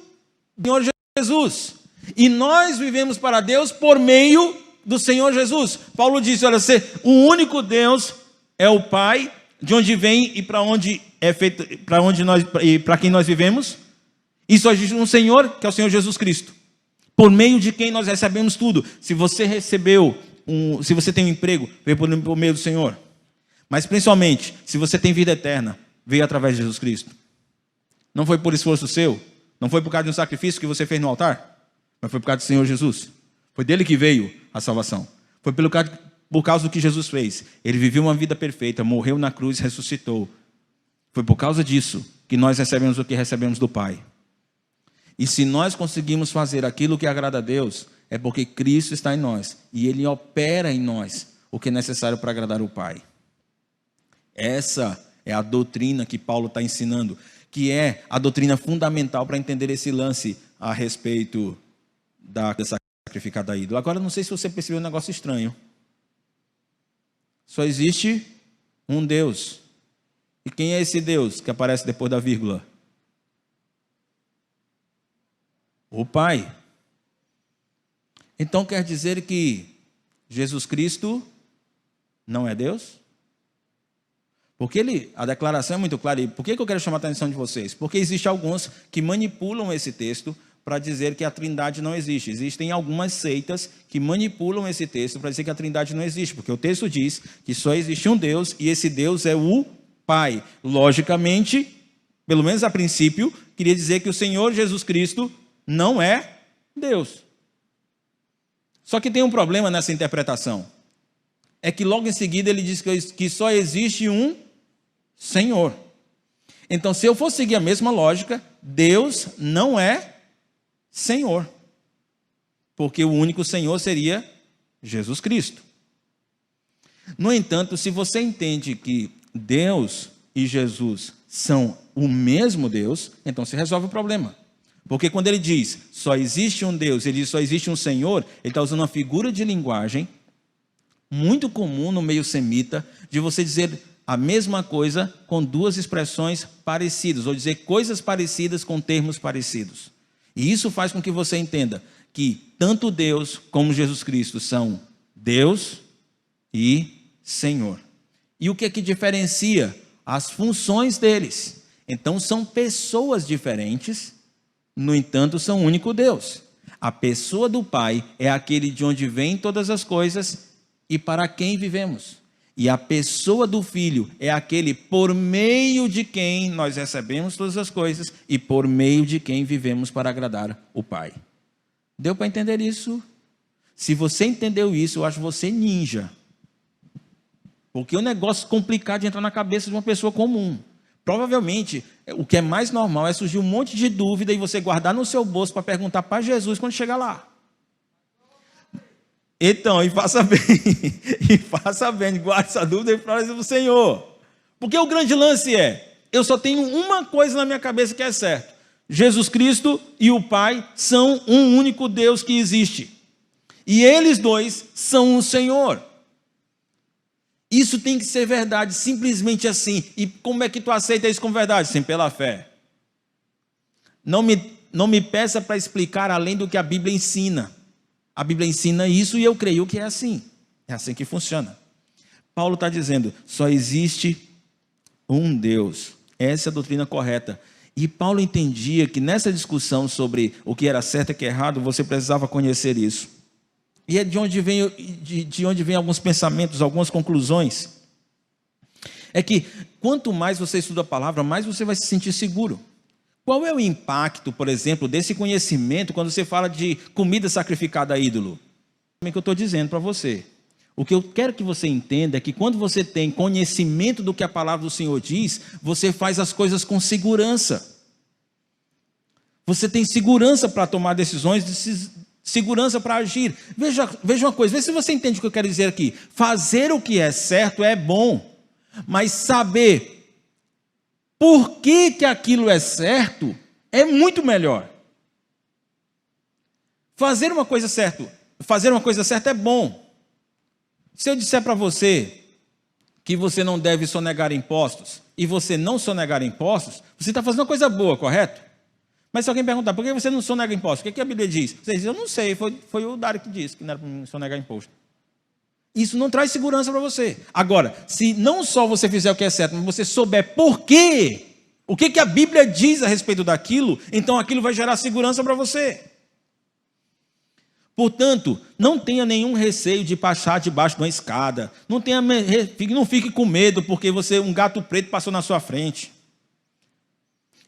A: do Senhor Jesus. E nós vivemos para Deus por meio do Senhor Jesus. Paulo disse, olha, o único Deus é o Pai, de onde vem e para onde é feito, para onde nós e para quem nós vivemos. E só existe um Senhor, que é o Senhor Jesus Cristo. Por meio de quem nós recebemos tudo. Se você se você tem um emprego, veio por meio do Senhor. Mas principalmente, se você tem vida eterna, veio através de Jesus Cristo. Não foi por esforço seu, não foi por causa de um sacrifício que você fez no altar, mas foi por causa do Senhor Jesus. Foi dele que veio a salvação. Foi por causa do que Jesus fez. Ele viveu uma vida perfeita, morreu na cruz e ressuscitou. Foi por causa disso que nós recebemos o que recebemos do Pai. E se nós conseguimos fazer aquilo que agrada a Deus, é porque Cristo está em nós. E Ele opera em nós o que é necessário para agradar o Pai. Essa é a doutrina que Paulo está ensinando, que é a doutrina fundamental para entender esse lance a respeito da sacrificada ídolo. Agora, não sei se você percebeu um negócio estranho. Só existe um Deus. E quem é esse Deus que aparece depois da vírgula? O Pai. Então quer dizer que Jesus Cristo não é Deus? Porque a declaração é muito clara. E por que eu quero chamar a atenção de vocês? Porque existem alguns que manipulam esse texto para dizer que a Trindade não existe. Existem algumas seitas que manipulam esse texto para dizer que a Trindade não existe. Porque o texto diz que só existe um Deus e esse Deus é o Pai. Logicamente, pelo menos a princípio, queria dizer que o Senhor Jesus Cristo não é Deus. Só que tem um problema nessa interpretação. É que logo em seguida ele diz que só existe um Senhor. Então, se eu for seguir a mesma lógica, Deus não é Senhor. Porque o único Senhor seria Jesus Cristo. No entanto, se você entende que Deus e Jesus são o mesmo Deus, então se resolve o problema. Porque quando ele diz, só existe um Deus, ele diz, só existe um Senhor, ele está usando uma figura de linguagem muito comum no meio semita, de você dizer a mesma coisa com duas expressões parecidas, ou dizer coisas parecidas com termos parecidos. E isso faz com que você entenda que tanto Deus como Jesus Cristo são Deus e Senhor. E o que é que diferencia? As funções deles. Então são pessoas diferentes, no entanto são um único Deus. A pessoa do Pai é aquele de onde vêm todas as coisas e para quem vivemos. E a pessoa do Filho é aquele por meio de quem nós recebemos todas as coisas e por meio de quem vivemos para agradar o Pai. Deu para entender isso? Se você entendeu isso, eu acho você ninja. Porque é um negócio complicado de entrar na cabeça de uma pessoa comum. Provavelmente, o que é mais normal é surgir um monte de dúvida e você guardar no seu bolso para perguntar para Jesus quando chegar lá. Então, e faça bem, guarde essa dúvida e fale para o Senhor. Porque o grande lance eu só tenho uma coisa na minha cabeça que é certo. Jesus Cristo e o Pai são um único Deus que existe. E eles dois são o Senhor. Isso tem que ser verdade, simplesmente assim. E como é que tu aceita isso como verdade? Sim, pela fé. Não me peça para explicar além do que a Bíblia ensina. A Bíblia ensina isso e eu creio que é assim. É assim que funciona. Paulo está dizendo, só existe um Deus. Essa é a doutrina correta. E Paulo entendia que nessa discussão sobre o que era certo e o que é errado, você precisava conhecer isso. E é de onde vem alguns pensamentos, algumas conclusões. É que quanto mais você estuda a palavra, mais você vai se sentir seguro. Qual é o impacto, por exemplo, desse conhecimento quando você fala de comida sacrificada a ídolo? É o que eu estou dizendo para você. O que eu quero que você entenda é que quando você tem conhecimento do que a palavra do Senhor diz, você faz as coisas com segurança. Você tem segurança para tomar decisões, segurança para agir. Veja uma coisa, veja se você entende o que eu quero dizer aqui. Fazer o que é certo é bom, mas saber por que aquilo é certo é muito melhor. Fazer uma coisa certa é bom. Se eu disser para você que você não deve sonegar impostos e você não sonegar impostos, você está fazendo uma coisa boa, correto? Mas se alguém perguntar, por que você não sonega impostos? O que a Bíblia diz? Você diz, eu não sei, foi o Dário que disse que não era para mim sonegar imposto. Isso não traz segurança para você. Agora, se não só você fizer o que é certo, mas você souber por quê, o que a Bíblia diz a respeito daquilo, então aquilo vai gerar segurança para você. Portanto, não tenha nenhum receio de passar debaixo de uma escada. Não fique com medo porque um gato preto passou na sua frente.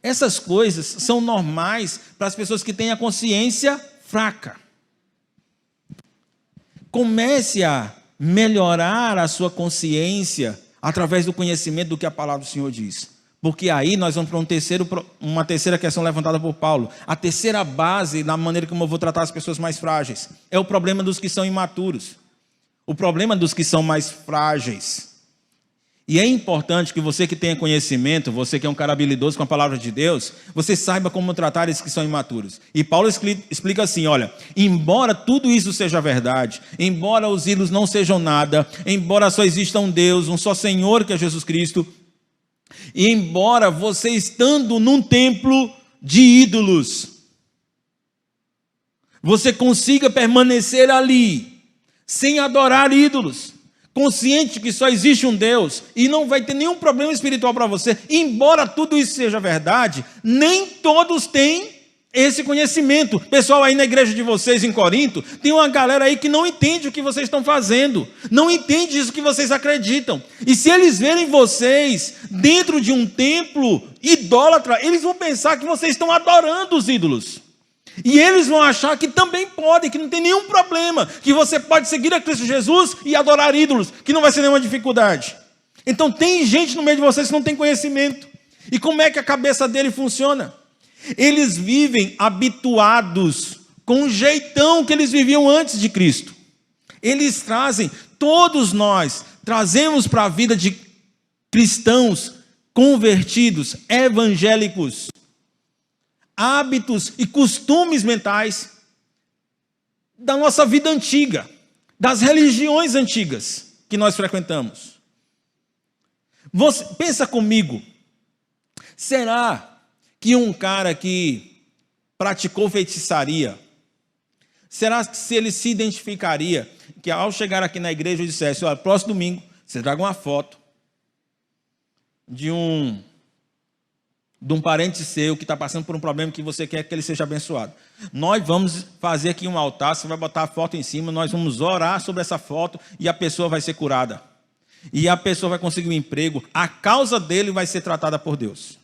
A: Essas coisas são normais para as pessoas que têm a consciência fraca. Comece a melhorar a sua consciência através do conhecimento do que a palavra do Senhor diz. Porque aí nós vamos para uma terceira questão levantada por Paulo. A terceira base na maneira como eu vou tratar as pessoas mais frágeis é o problema dos que são imaturos. O problema dos que são mais frágeis. E é importante que você que tenha conhecimento, você que é um cara habilidoso com a palavra de Deus, você saiba como tratar esses que são imaturos. E Paulo explica assim, olha, embora tudo isso seja verdade, embora os ídolos não sejam nada, embora só exista um Deus, um só Senhor que é Jesus Cristo, E embora você estando num templo de ídolos, você consiga permanecer ali, sem adorar ídolos, consciente que só existe um Deus, e não vai ter nenhum problema espiritual para você, embora tudo isso seja verdade, nem todos têm esse conhecimento. Pessoal, aí na igreja de vocês em Corinto, tem uma galera aí que não entende o que vocês estão fazendo, não entende isso que vocês acreditam, e se eles verem vocês dentro de um templo idólatra, eles vão pensar que vocês estão adorando os ídolos, e eles vão achar que também podem, que não tem nenhum problema, que você pode seguir a Cristo Jesus e adorar ídolos, que não vai ser nenhuma dificuldade. Então tem gente no meio de vocês que não tem conhecimento. E como é que a cabeça dele funciona? Eles vivem habituados com o jeitão que eles viviam antes de Cristo. Eles trazem, todos nós trazemos para a vida de cristãos convertidos, evangélicos, hábitos e costumes mentais da nossa vida antiga, das religiões antigas que nós frequentamos. Você pensa comigo, será que um cara que praticou feitiçaria, será que se ele se identificaria, que ao chegar aqui na igreja eu dissesse, olha, próximo domingo você traga uma foto de um parente seu que está passando por um problema que você quer que ele seja abençoado. Nós vamos fazer aqui um altar, você vai botar a foto em cima, nós vamos orar sobre essa foto e a pessoa vai ser curada. E a pessoa vai conseguir um emprego, a causa dele vai ser tratada por Deus.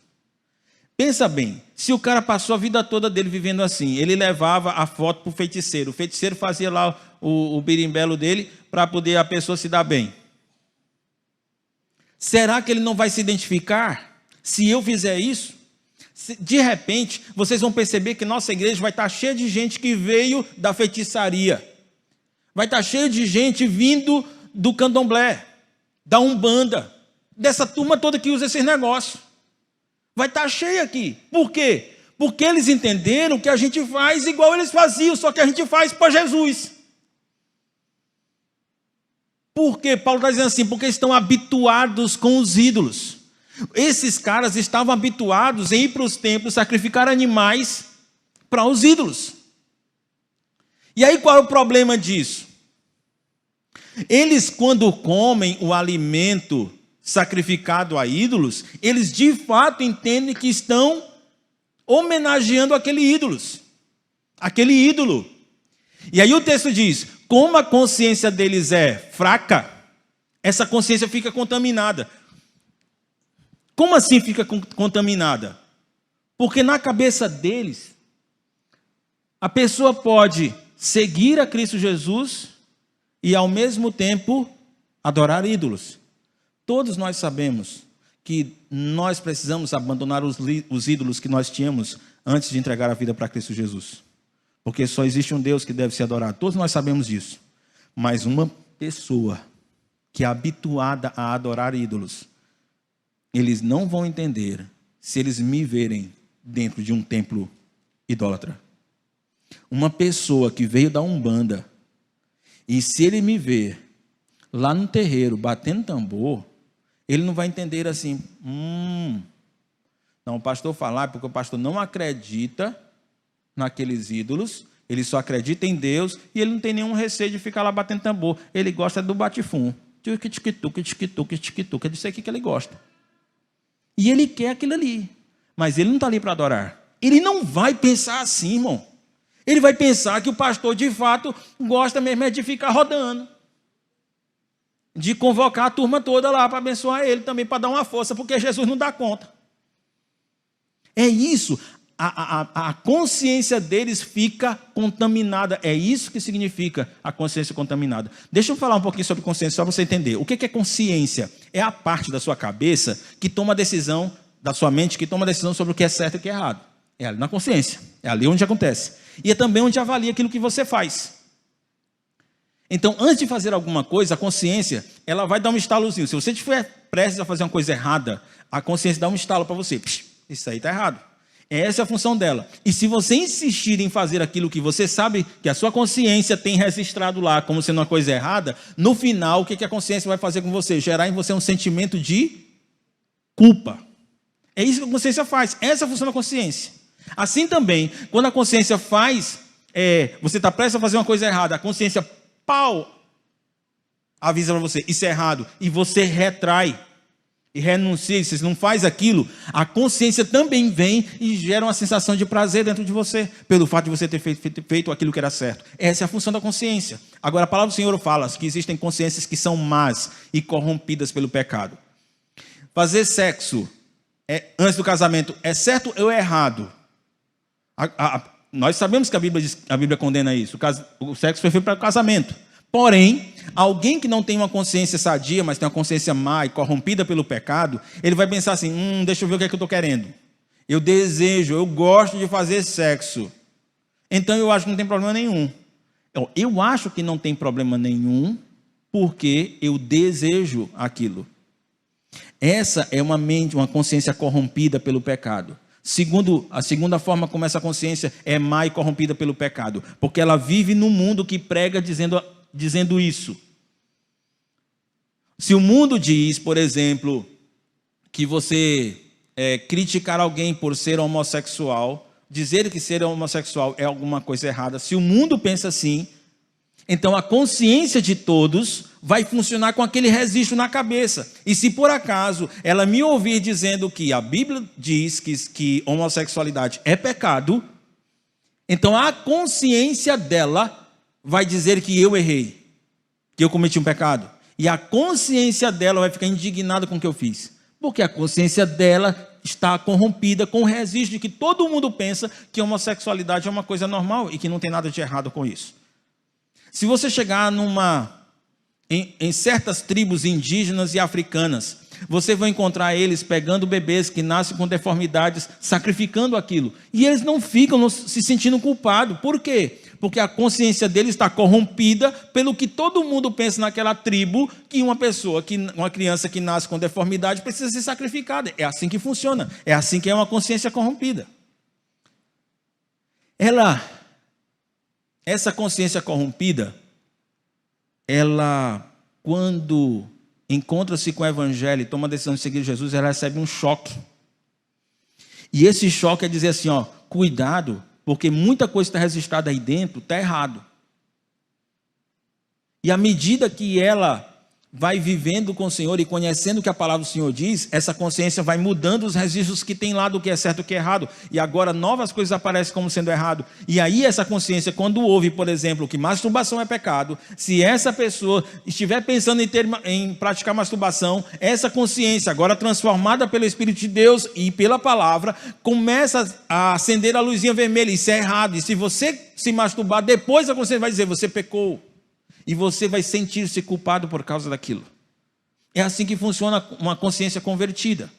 A: Pensa bem, se o cara passou a vida toda dele vivendo assim, ele levava a foto para o feiticeiro fazia lá o birimbelo dele para poder a pessoa se dar bem. Será que ele não vai se identificar? Se eu fizer isso, de repente, vocês vão perceber que nossa igreja vai estar cheia de gente que veio da feitiçaria. Vai estar cheia de gente vindo do candomblé, da umbanda, dessa turma toda que usa esses negócios. Vai estar cheia aqui. Por quê? Porque eles entenderam que a gente faz igual eles faziam, só que a gente faz para Jesus. Por quê? Paulo está dizendo assim, porque estão habituados com os ídolos. Esses caras estavam habituados em ir para os templos, sacrificar animais para os ídolos. E aí qual é o problema disso? Eles, quando comem o alimento sacrificado a ídolos, eles de fato entendem que estão homenageando aquele ídolo. E aí o texto diz, como a consciência deles é fraca, essa consciência fica contaminada. Como assim fica contaminada? Porque na cabeça deles, a pessoa pode seguir a Cristo Jesus e ao mesmo tempo adorar ídolos. Todos nós sabemos que nós precisamos abandonar os ídolos que nós tínhamos antes de entregar a vida para Cristo Jesus. Porque só existe um Deus que deve ser adorado. Todos nós sabemos disso. Mas uma pessoa que é habituada a adorar ídolos, eles não vão entender se eles me verem dentro de um templo idólatra. Uma pessoa que veio da Umbanda, e se ele me ver lá no terreiro batendo tambor, ele não vai entender assim, não, o pastor falar, porque o pastor não acredita naqueles ídolos, ele só acredita em Deus, e ele não tem nenhum receio de ficar lá batendo tambor, ele gosta do batifum, é disso aqui que ele gosta. E ele quer aquilo ali. Mas ele não está ali para adorar. Ele não vai pensar assim, irmão. Ele vai pensar que o pastor, de fato, gosta mesmo de ficar rodando. De convocar a turma toda lá para abençoar ele também, para dar uma força, porque Jesus não dá conta. É isso. A consciência deles fica contaminada. É isso que significa a consciência contaminada. Deixa eu falar um pouquinho sobre consciência, só para você entender. O que é consciência? É a parte da sua cabeça que toma a decisão, da sua mente, que toma a decisão sobre o que é certo e o que é errado. É ali na consciência. É ali onde acontece. E é também onde avalia aquilo que você faz. Então, antes de fazer alguma coisa, a consciência, ela vai dar um estalozinho. Se você estiver prestes a fazer uma coisa errada, a consciência dá um estalo para você. Isso aí está errado. Essa é a função dela. E se você insistir em fazer aquilo que você sabe que a sua consciência tem registrado lá como sendo uma coisa errada, no final, o que a consciência vai fazer com você? Gerar em você um sentimento de culpa. É isso que a consciência faz. Essa é a função da consciência. Assim também, quando a consciência faz, você está prestes a fazer uma coisa errada, a consciência, avisa para você, isso é errado, e você retrai, e renuncia, você não faz aquilo, a consciência também vem e gera uma sensação de prazer dentro de você, pelo fato de você ter feito aquilo que era certo. Essa é a função da consciência. Agora, a palavra do Senhor fala que existem consciências que são más e corrompidas pelo pecado. Fazer sexo antes do casamento é certo ou é errado? Nós sabemos que a Bíblia condena isso. O sexo foi feito para o casamento. Porém, alguém que não tem uma consciência sadia, mas tem uma consciência má e corrompida pelo pecado, ele vai pensar assim, deixa eu ver o que é que eu estou querendo. Eu desejo, eu gosto de fazer sexo. Então eu acho que não tem problema nenhum. Eu acho que não tem problema nenhum, porque eu desejo aquilo. Essa é uma mente, uma consciência corrompida pelo pecado. A segunda forma como essa consciência é má e corrompida pelo pecado, porque ela vive num mundo que prega dizendo isso. Se o mundo diz, por exemplo, que você criticar alguém por ser homossexual, dizer que ser homossexual é alguma coisa errada, se o mundo pensa assim, então a consciência de todos vai funcionar com aquele registro na cabeça. E se por acaso ela me ouvir dizendo que a Bíblia diz que homossexualidade é pecado, então a consciência dela vai dizer que eu errei, que eu cometi um pecado. E a consciência dela vai ficar indignada com o que eu fiz. Porque a consciência dela está corrompida com o registro de que todo mundo pensa que homossexualidade é uma coisa normal e que não tem nada de errado com isso. Se você chegar em certas tribos indígenas e africanas, você vai encontrar eles pegando bebês que nascem com deformidades, sacrificando aquilo. E eles não ficam se sentindo culpados. Por quê? Porque a consciência deles está corrompida pelo que todo mundo pensa naquela tribo, que uma criança que nasce com deformidade precisa ser sacrificada. É assim que funciona. É assim que é uma consciência corrompida. Essa consciência corrompida, ela, quando encontra-se com o Evangelho e toma a decisão de seguir Jesus, ela recebe um choque. E esse choque é dizer assim, cuidado, porque muita coisa está registrada aí dentro, está errado. E à medida que ela vai vivendo com o Senhor e conhecendo o que a palavra do Senhor diz, essa consciência vai mudando os registros que tem lá do que é certo e o que é errado. E agora novas coisas aparecem como sendo errado. E aí essa consciência, quando ouve, por exemplo, que masturbação é pecado, se essa pessoa estiver pensando em praticar masturbação, essa consciência, agora transformada pelo Espírito de Deus e pela palavra, começa a acender a luzinha vermelha. Isso é errado. E se você se masturbar, depois a consciência vai dizer, você pecou. E você vai sentir-se culpado por causa daquilo. É assim que funciona uma consciência convertida.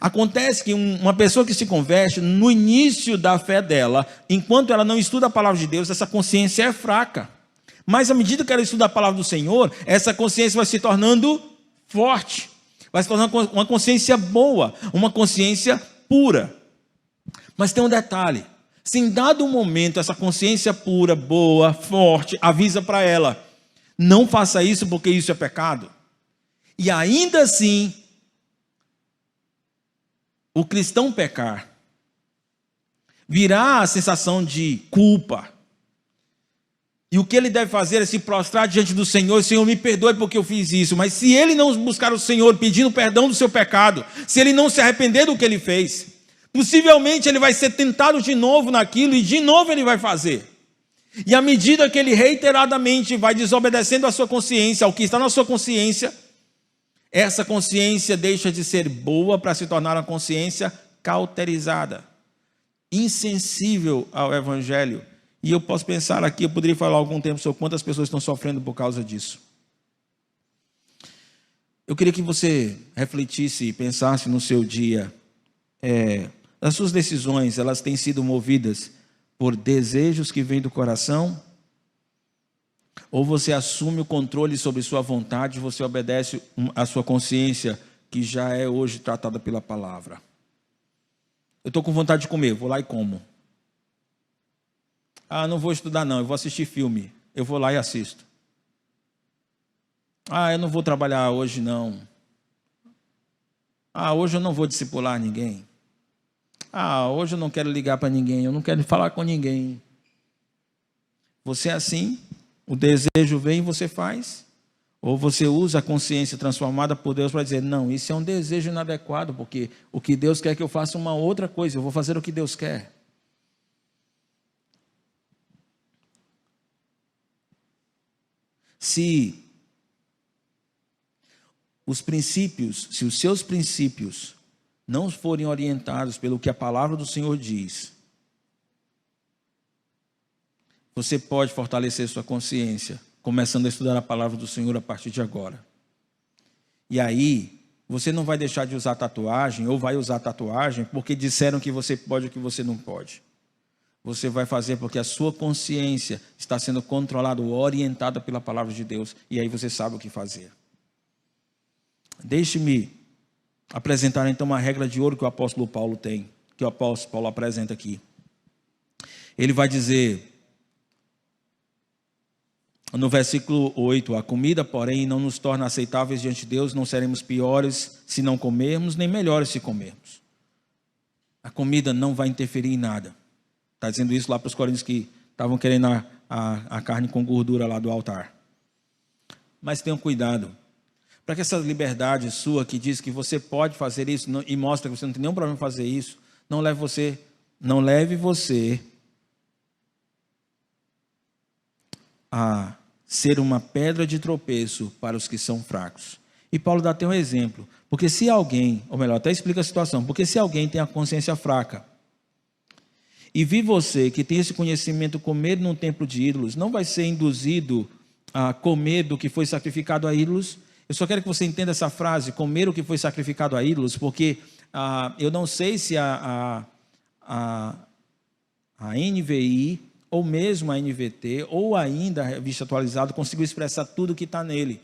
A: Acontece que uma pessoa que se converte, no início da fé dela, enquanto ela não estuda a palavra de Deus, essa consciência é fraca. Mas à medida que ela estuda a palavra do Senhor, essa consciência vai se tornando forte. Vai se tornando uma consciência boa, uma consciência pura. Mas tem um detalhe. Se em dado momento essa consciência pura, boa, forte, avisa para ela, não faça isso porque isso é pecado. E ainda assim, o cristão pecar, virá a sensação de culpa. E o que ele deve fazer é se prostrar diante do Senhor. Senhor, me perdoe porque eu fiz isso. Mas se ele não buscar o Senhor pedindo perdão do seu pecado, se ele não se arrepender do que ele fez, possivelmente ele vai ser tentado de novo naquilo e de novo ele vai fazer. E à medida que ele reiteradamente vai desobedecendo a sua consciência, ao que está na sua consciência, essa consciência deixa de ser boa para se tornar uma consciência cauterizada, insensível ao Evangelho. E eu posso pensar aqui, eu poderia falar algum tempo sobre quantas pessoas estão sofrendo por causa disso. Eu queria que você refletisse e pensasse no seu dia. As suas decisões, elas têm sido movidas por desejos que vêm do coração? Ou você assume o controle sobre sua vontade e você obedece à sua consciência, que já é hoje tratada pela palavra? Eu estou com vontade de comer, vou lá e como. Não vou estudar não, eu vou assistir filme. Eu vou lá e assisto. Eu não vou trabalhar hoje não. Hoje eu não vou discipular ninguém. Hoje eu não quero ligar para ninguém, eu não quero falar com ninguém. Você é assim, o desejo vem e você faz? Ou você usa a consciência transformada por Deus para dizer, não, isso é um desejo inadequado, porque o que Deus quer é que eu faça uma outra coisa, eu vou fazer o que Deus quer. Se os seus princípios não forem orientados pelo que a palavra do Senhor diz, você pode fortalecer sua consciência, começando a estudar a palavra do Senhor a partir de agora. E aí, você não vai deixar de usar tatuagem, ou vai usar tatuagem, porque disseram que você pode ou que você não pode. Você vai fazer porque a sua consciência está sendo controlada ou orientada pela palavra de Deus, e aí você sabe o que fazer. Deixe-me apresentar então uma regra de ouro que o apóstolo Paulo tem, que o apóstolo Paulo apresenta aqui. Ele vai dizer, no versículo 8, a comida, porém, não nos torna aceitáveis diante de Deus, não seremos piores se não comermos, nem melhores se comermos. A comida não vai interferir em nada. Está dizendo isso lá para os coríntios que estavam querendo a carne com gordura lá do altar. Mas tenham cuidado, para que essa liberdade sua que diz que você pode fazer isso e mostra que você não tem nenhum problema em fazer isso, não leve você a ser uma pedra de tropeço para os que são fracos. E Paulo dá até um exemplo, porque se alguém, ou melhor, até explica a situação, porque se alguém tem a consciência fraca, e vi você que tem esse conhecimento comer num templo de ídolos, não vai ser induzido a comer do que foi sacrificado a ídolos. Eu só quero que você entenda essa frase, comer o que foi sacrificado a ídolos, porque eu não sei se a NVI, ou mesmo a NVT, ou ainda a revista atualizada, conseguiu expressar tudo que está nele.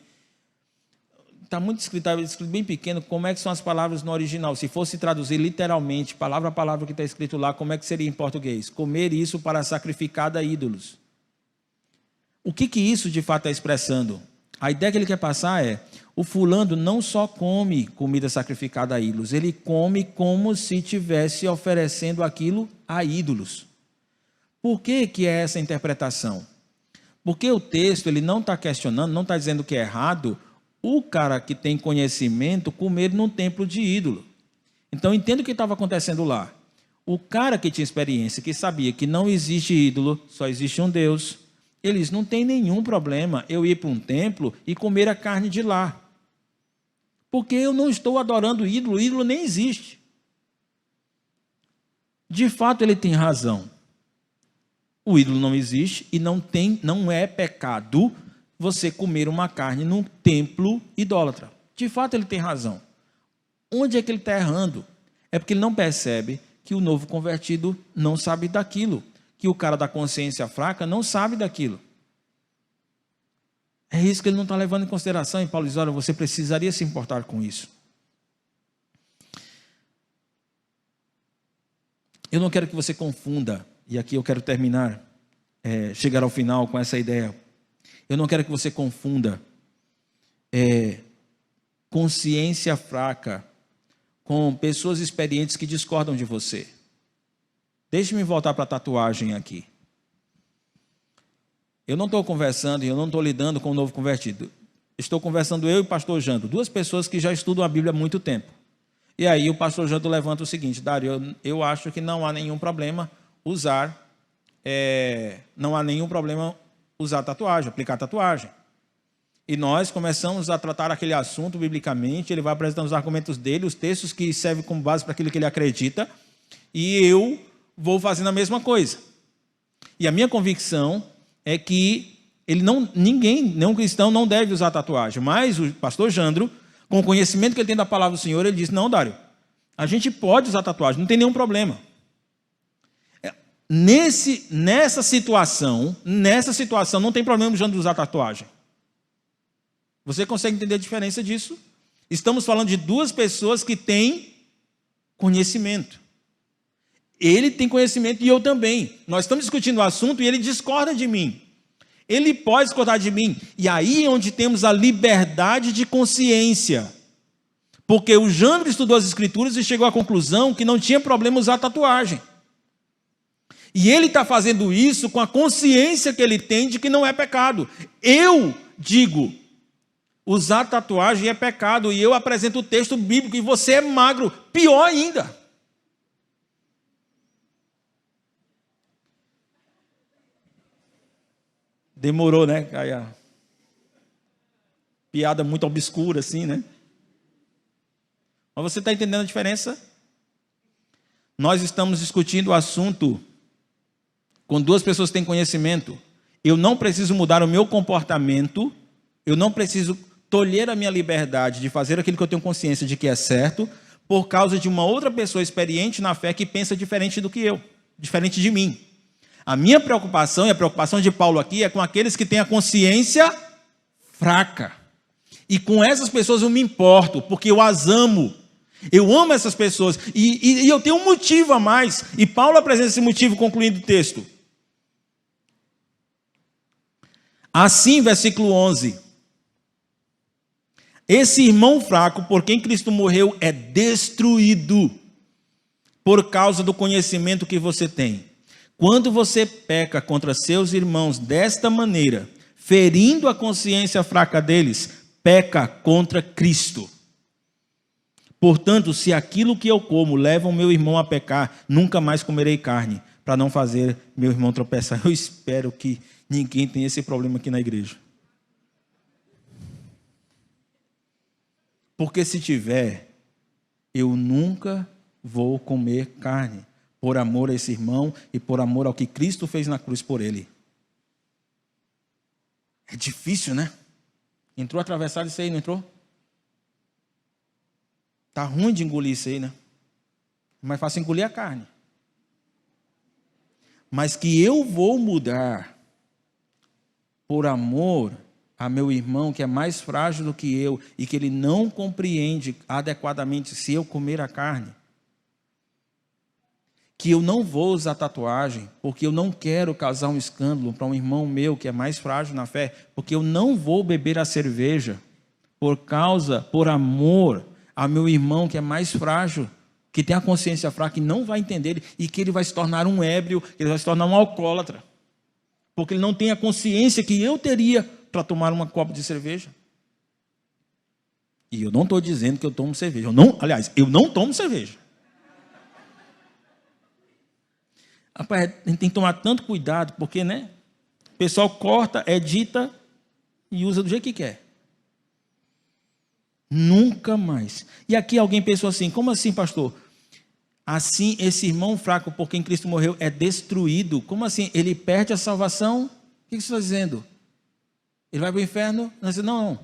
A: Está muito escrito bem pequeno, como é que são as palavras no original. Se fosse traduzir literalmente, palavra a palavra que está escrito lá, como é que seria em português? Comer isso para sacrificar a ídolos. O que isso de fato está expressando? A ideia que ele quer passar é, o fulano não só come comida sacrificada a ídolos, ele come como se estivesse oferecendo aquilo a ídolos. Por que é essa interpretação? Porque o texto ele não está questionando, não está dizendo que é errado o cara que tem conhecimento comer num templo de ídolo. Então entenda o que estava acontecendo lá. O cara que tinha experiência, que sabia que não existe ídolo, só existe um Deus, eles não têm nenhum problema eu ir para um templo e comer a carne de lá. Porque eu não estou adorando ídolo, ídolo nem existe. De fato ele tem razão. O ídolo não existe e não é pecado você comer uma carne num templo idólatra. De fato, ele tem razão. Onde é que ele está errando? É porque ele não percebe que o novo convertido não sabe daquilo, que o cara da consciência fraca não sabe daquilo. É isso que ele não está levando em consideração. E Paulo diz, olha, você precisaria se importar com isso. Eu não quero que você confunda, e aqui eu quero terminar, chegar ao final com essa ideia. Eu não quero que você confunda consciência fraca com pessoas experientes que discordam de você. Deixe-me voltar para a tatuagem aqui. Eu não estou conversando e eu não estou lidando com o novo convertido. Estou conversando eu e o pastor Jando, duas pessoas que já estudam a Bíblia há muito tempo. E aí o pastor Jando levanta o seguinte, Dário, eu acho que não há nenhum problema usar tatuagem, aplicar tatuagem. E nós começamos a tratar aquele assunto biblicamente, ele vai apresentando os argumentos dele, os textos que servem como base para aquilo que ele acredita, e eu vou fazendo a mesma coisa. E a minha convicção é que nenhum cristão não deve usar tatuagem, mas o pastor Jandro, com o conhecimento que ele tem da palavra do Senhor, ele diz, não, Dário, a gente pode usar tatuagem, não tem nenhum problema. Nessa situação, não tem problema o Jandro usar tatuagem. Você consegue entender a diferença disso? Estamos falando de duas pessoas que têm conhecimento. Ele tem conhecimento e eu também. Nós estamos discutindo o assunto e ele discorda de mim. Ele pode discordar de mim. E aí é onde temos a liberdade de consciência. Porque o Jandro estudou as Escrituras e chegou à conclusão que não tinha problema usar tatuagem. E ele está fazendo isso com a consciência que ele tem de que não é pecado. Eu digo, usar tatuagem é pecado, e eu apresento o texto bíblico, e você é magro, pior ainda. Demorou, né, Caia? Piada muito obscura assim, né? Mas você está entendendo a diferença? Nós estamos discutindo o assunto com duas pessoas que têm conhecimento. Eu não preciso mudar o meu comportamento, eu não preciso tolher a minha liberdade de fazer aquilo que eu tenho consciência de que é certo, por causa de uma outra pessoa experiente na fé que pensa diferente do que eu, diferente de mim. A minha preocupação, e a preocupação de Paulo aqui, é com aqueles que têm a consciência fraca. E com essas pessoas eu me importo, porque eu as amo. Eu amo essas pessoas. E eu tenho um motivo a mais. E Paulo apresenta esse motivo concluindo o texto. Assim, versículo 11. Esse irmão fraco, por quem Cristo morreu, é destruído por causa do conhecimento que você tem. Quando você peca contra seus irmãos desta maneira, ferindo a consciência fraca deles, peca contra Cristo. Portanto, se aquilo que eu como leva o meu irmão a pecar, nunca mais comerei carne, para não fazer meu irmão tropeçar. Eu espero que ninguém tenha esse problema aqui na igreja. Porque se tiver, eu nunca vou comer carne, por amor a esse irmão e por amor ao que Cristo fez na cruz por ele. É difícil, né? Entrou atravessado isso aí, não entrou? Tá ruim de engolir isso aí, né? É mais fácil engolir a carne. Mas que eu vou mudar por amor a meu irmão que é mais frágil do que eu e que ele não compreende adequadamente se eu comer a carne. Que eu não vou usar tatuagem porque eu não quero causar um escândalo para um irmão meu que é mais frágil na fé, porque eu não vou beber a cerveja por amor a meu irmão que é mais frágil, que tem a consciência fraca e não vai entender, e que ele vai se tornar um ébrio, que ele vai se tornar um alcoólatra, porque ele não tem a consciência que eu teria para tomar uma copa de cerveja. E eu não estou dizendo que eu tomo cerveja. Eu não tomo cerveja. Rapaz, a gente tem que tomar tanto cuidado, porque, né? O pessoal corta, edita e usa do jeito que quer. Nunca mais. E aqui alguém pensou assim, como assim, pastor? Assim, esse irmão fraco por quem Cristo morreu é destruído. Como assim? Ele perde a salvação? O que você está dizendo? Ele vai para o inferno? Não.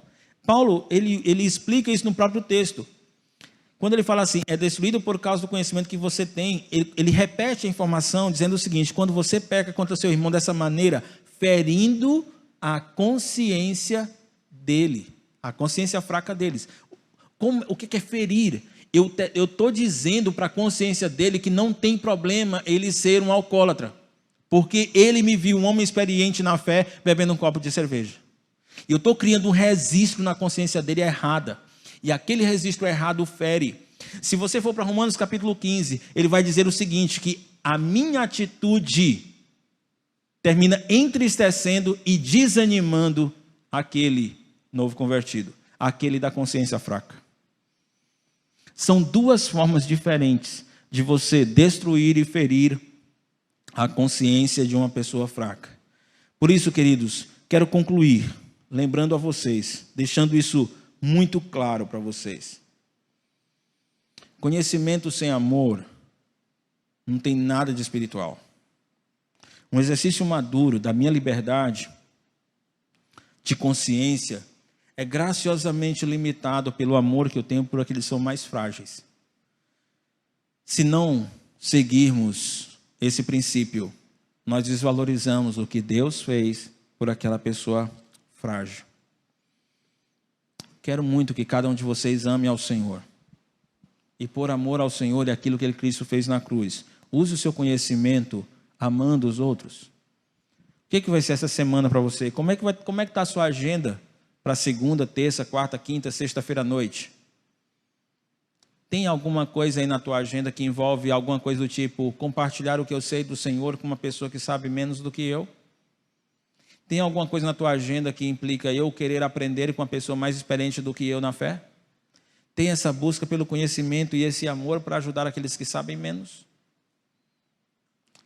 A: Paulo, ele explica isso no próprio texto. Quando ele fala assim, é destruído por causa do conhecimento que você tem, ele repete a informação dizendo o seguinte, quando você peca contra seu irmão dessa maneira, ferindo a consciência dele, a consciência fraca deles. O que é ferir? Eu estou dizendo para a consciência dele que não tem problema ele ser um alcoólatra, porque ele me viu um homem experiente na fé bebendo um copo de cerveja. Eu estou criando um registro na consciência dele errada. E aquele registro errado fere. Se você for para Romanos capítulo 15, ele vai dizer o seguinte, que a minha atitude termina entristecendo e desanimando aquele novo convertido, aquele da consciência fraca. São duas formas diferentes de você destruir e ferir a consciência de uma pessoa fraca. Por isso, queridos, quero concluir lembrando a vocês, deixando isso muito claro para vocês. Conhecimento sem amor não tem nada de espiritual. Um exercício maduro da minha liberdade de consciência é graciosamente limitado pelo amor que eu tenho por aqueles que são mais frágeis. Se não seguirmos esse princípio, nós desvalorizamos o que Deus fez por aquela pessoa frágil. Quero muito que cada um de vocês ame ao Senhor. E por amor ao Senhor e aquilo que Cristo fez na cruz, use o seu conhecimento amando os outros. O que vai ser essa semana para você? Como é que está a sua agenda para segunda, terça, quarta, quinta, sexta-feira à noite? Tem alguma coisa aí na tua agenda que envolve alguma coisa do tipo compartilhar o que eu sei do Senhor com uma pessoa que sabe menos do que eu? Tem alguma coisa na tua agenda que implica eu querer aprender com uma pessoa mais experiente do que eu na fé? Tem essa busca pelo conhecimento e esse amor para ajudar aqueles que sabem menos?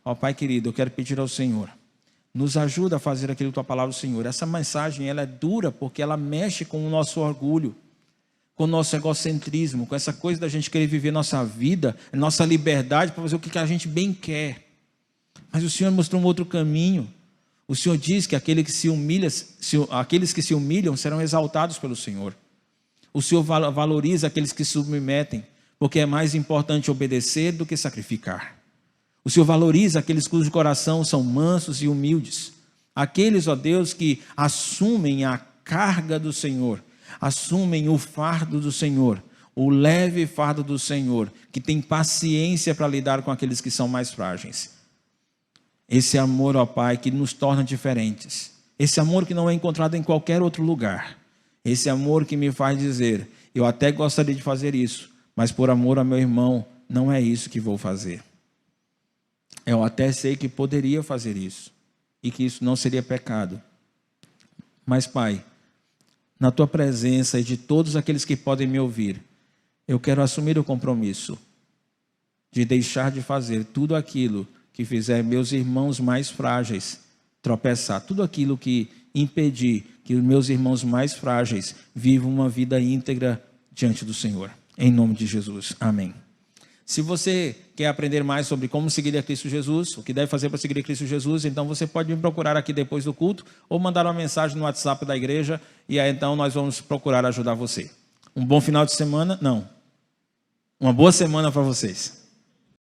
A: Ó Pai querido, eu quero pedir ao Senhor, nos ajuda a fazer aquilo que tua palavra do Senhor. Essa mensagem ela é dura porque ela mexe com o nosso orgulho, com o nosso egocentrismo, com essa coisa da gente querer viver nossa vida, nossa liberdade para fazer o que a gente bem quer. Mas o Senhor mostrou um outro caminho. O Senhor diz que aqueles que se humilham serão exaltados pelo Senhor. O Senhor valoriza aqueles que se submetem, porque é mais importante obedecer do que sacrificar. O Senhor valoriza aqueles cujos coração são mansos e humildes. Aqueles, ó Deus, que assumem a carga do Senhor, assumem o fardo do Senhor, o leve fardo do Senhor, que tem paciência para lidar com aqueles que são mais frágeis. Esse amor, ó Pai, que nos torna diferentes. Esse amor que não é encontrado em qualquer outro lugar. Esse amor que me faz dizer, eu até gostaria de fazer isso, mas por amor ao meu irmão, não é isso que vou fazer. Eu até sei que poderia fazer isso, e que isso não seria pecado. Mas, Pai, na Tua presença e de todos aqueles que podem me ouvir, eu quero assumir o compromisso de deixar de fazer tudo aquilo que fizer meus irmãos mais frágeis tropeçar, tudo aquilo que impedir que os meus irmãos mais frágeis vivam uma vida íntegra diante do Senhor. Em nome de Jesus. Amém. Se você quer aprender mais sobre como seguir a Cristo Jesus, o que deve fazer para seguir a Cristo Jesus, então você pode me procurar aqui depois do culto ou mandar uma mensagem no WhatsApp da igreja e aí então nós vamos procurar ajudar você. Um bom final de semana? Não. Uma boa semana para vocês.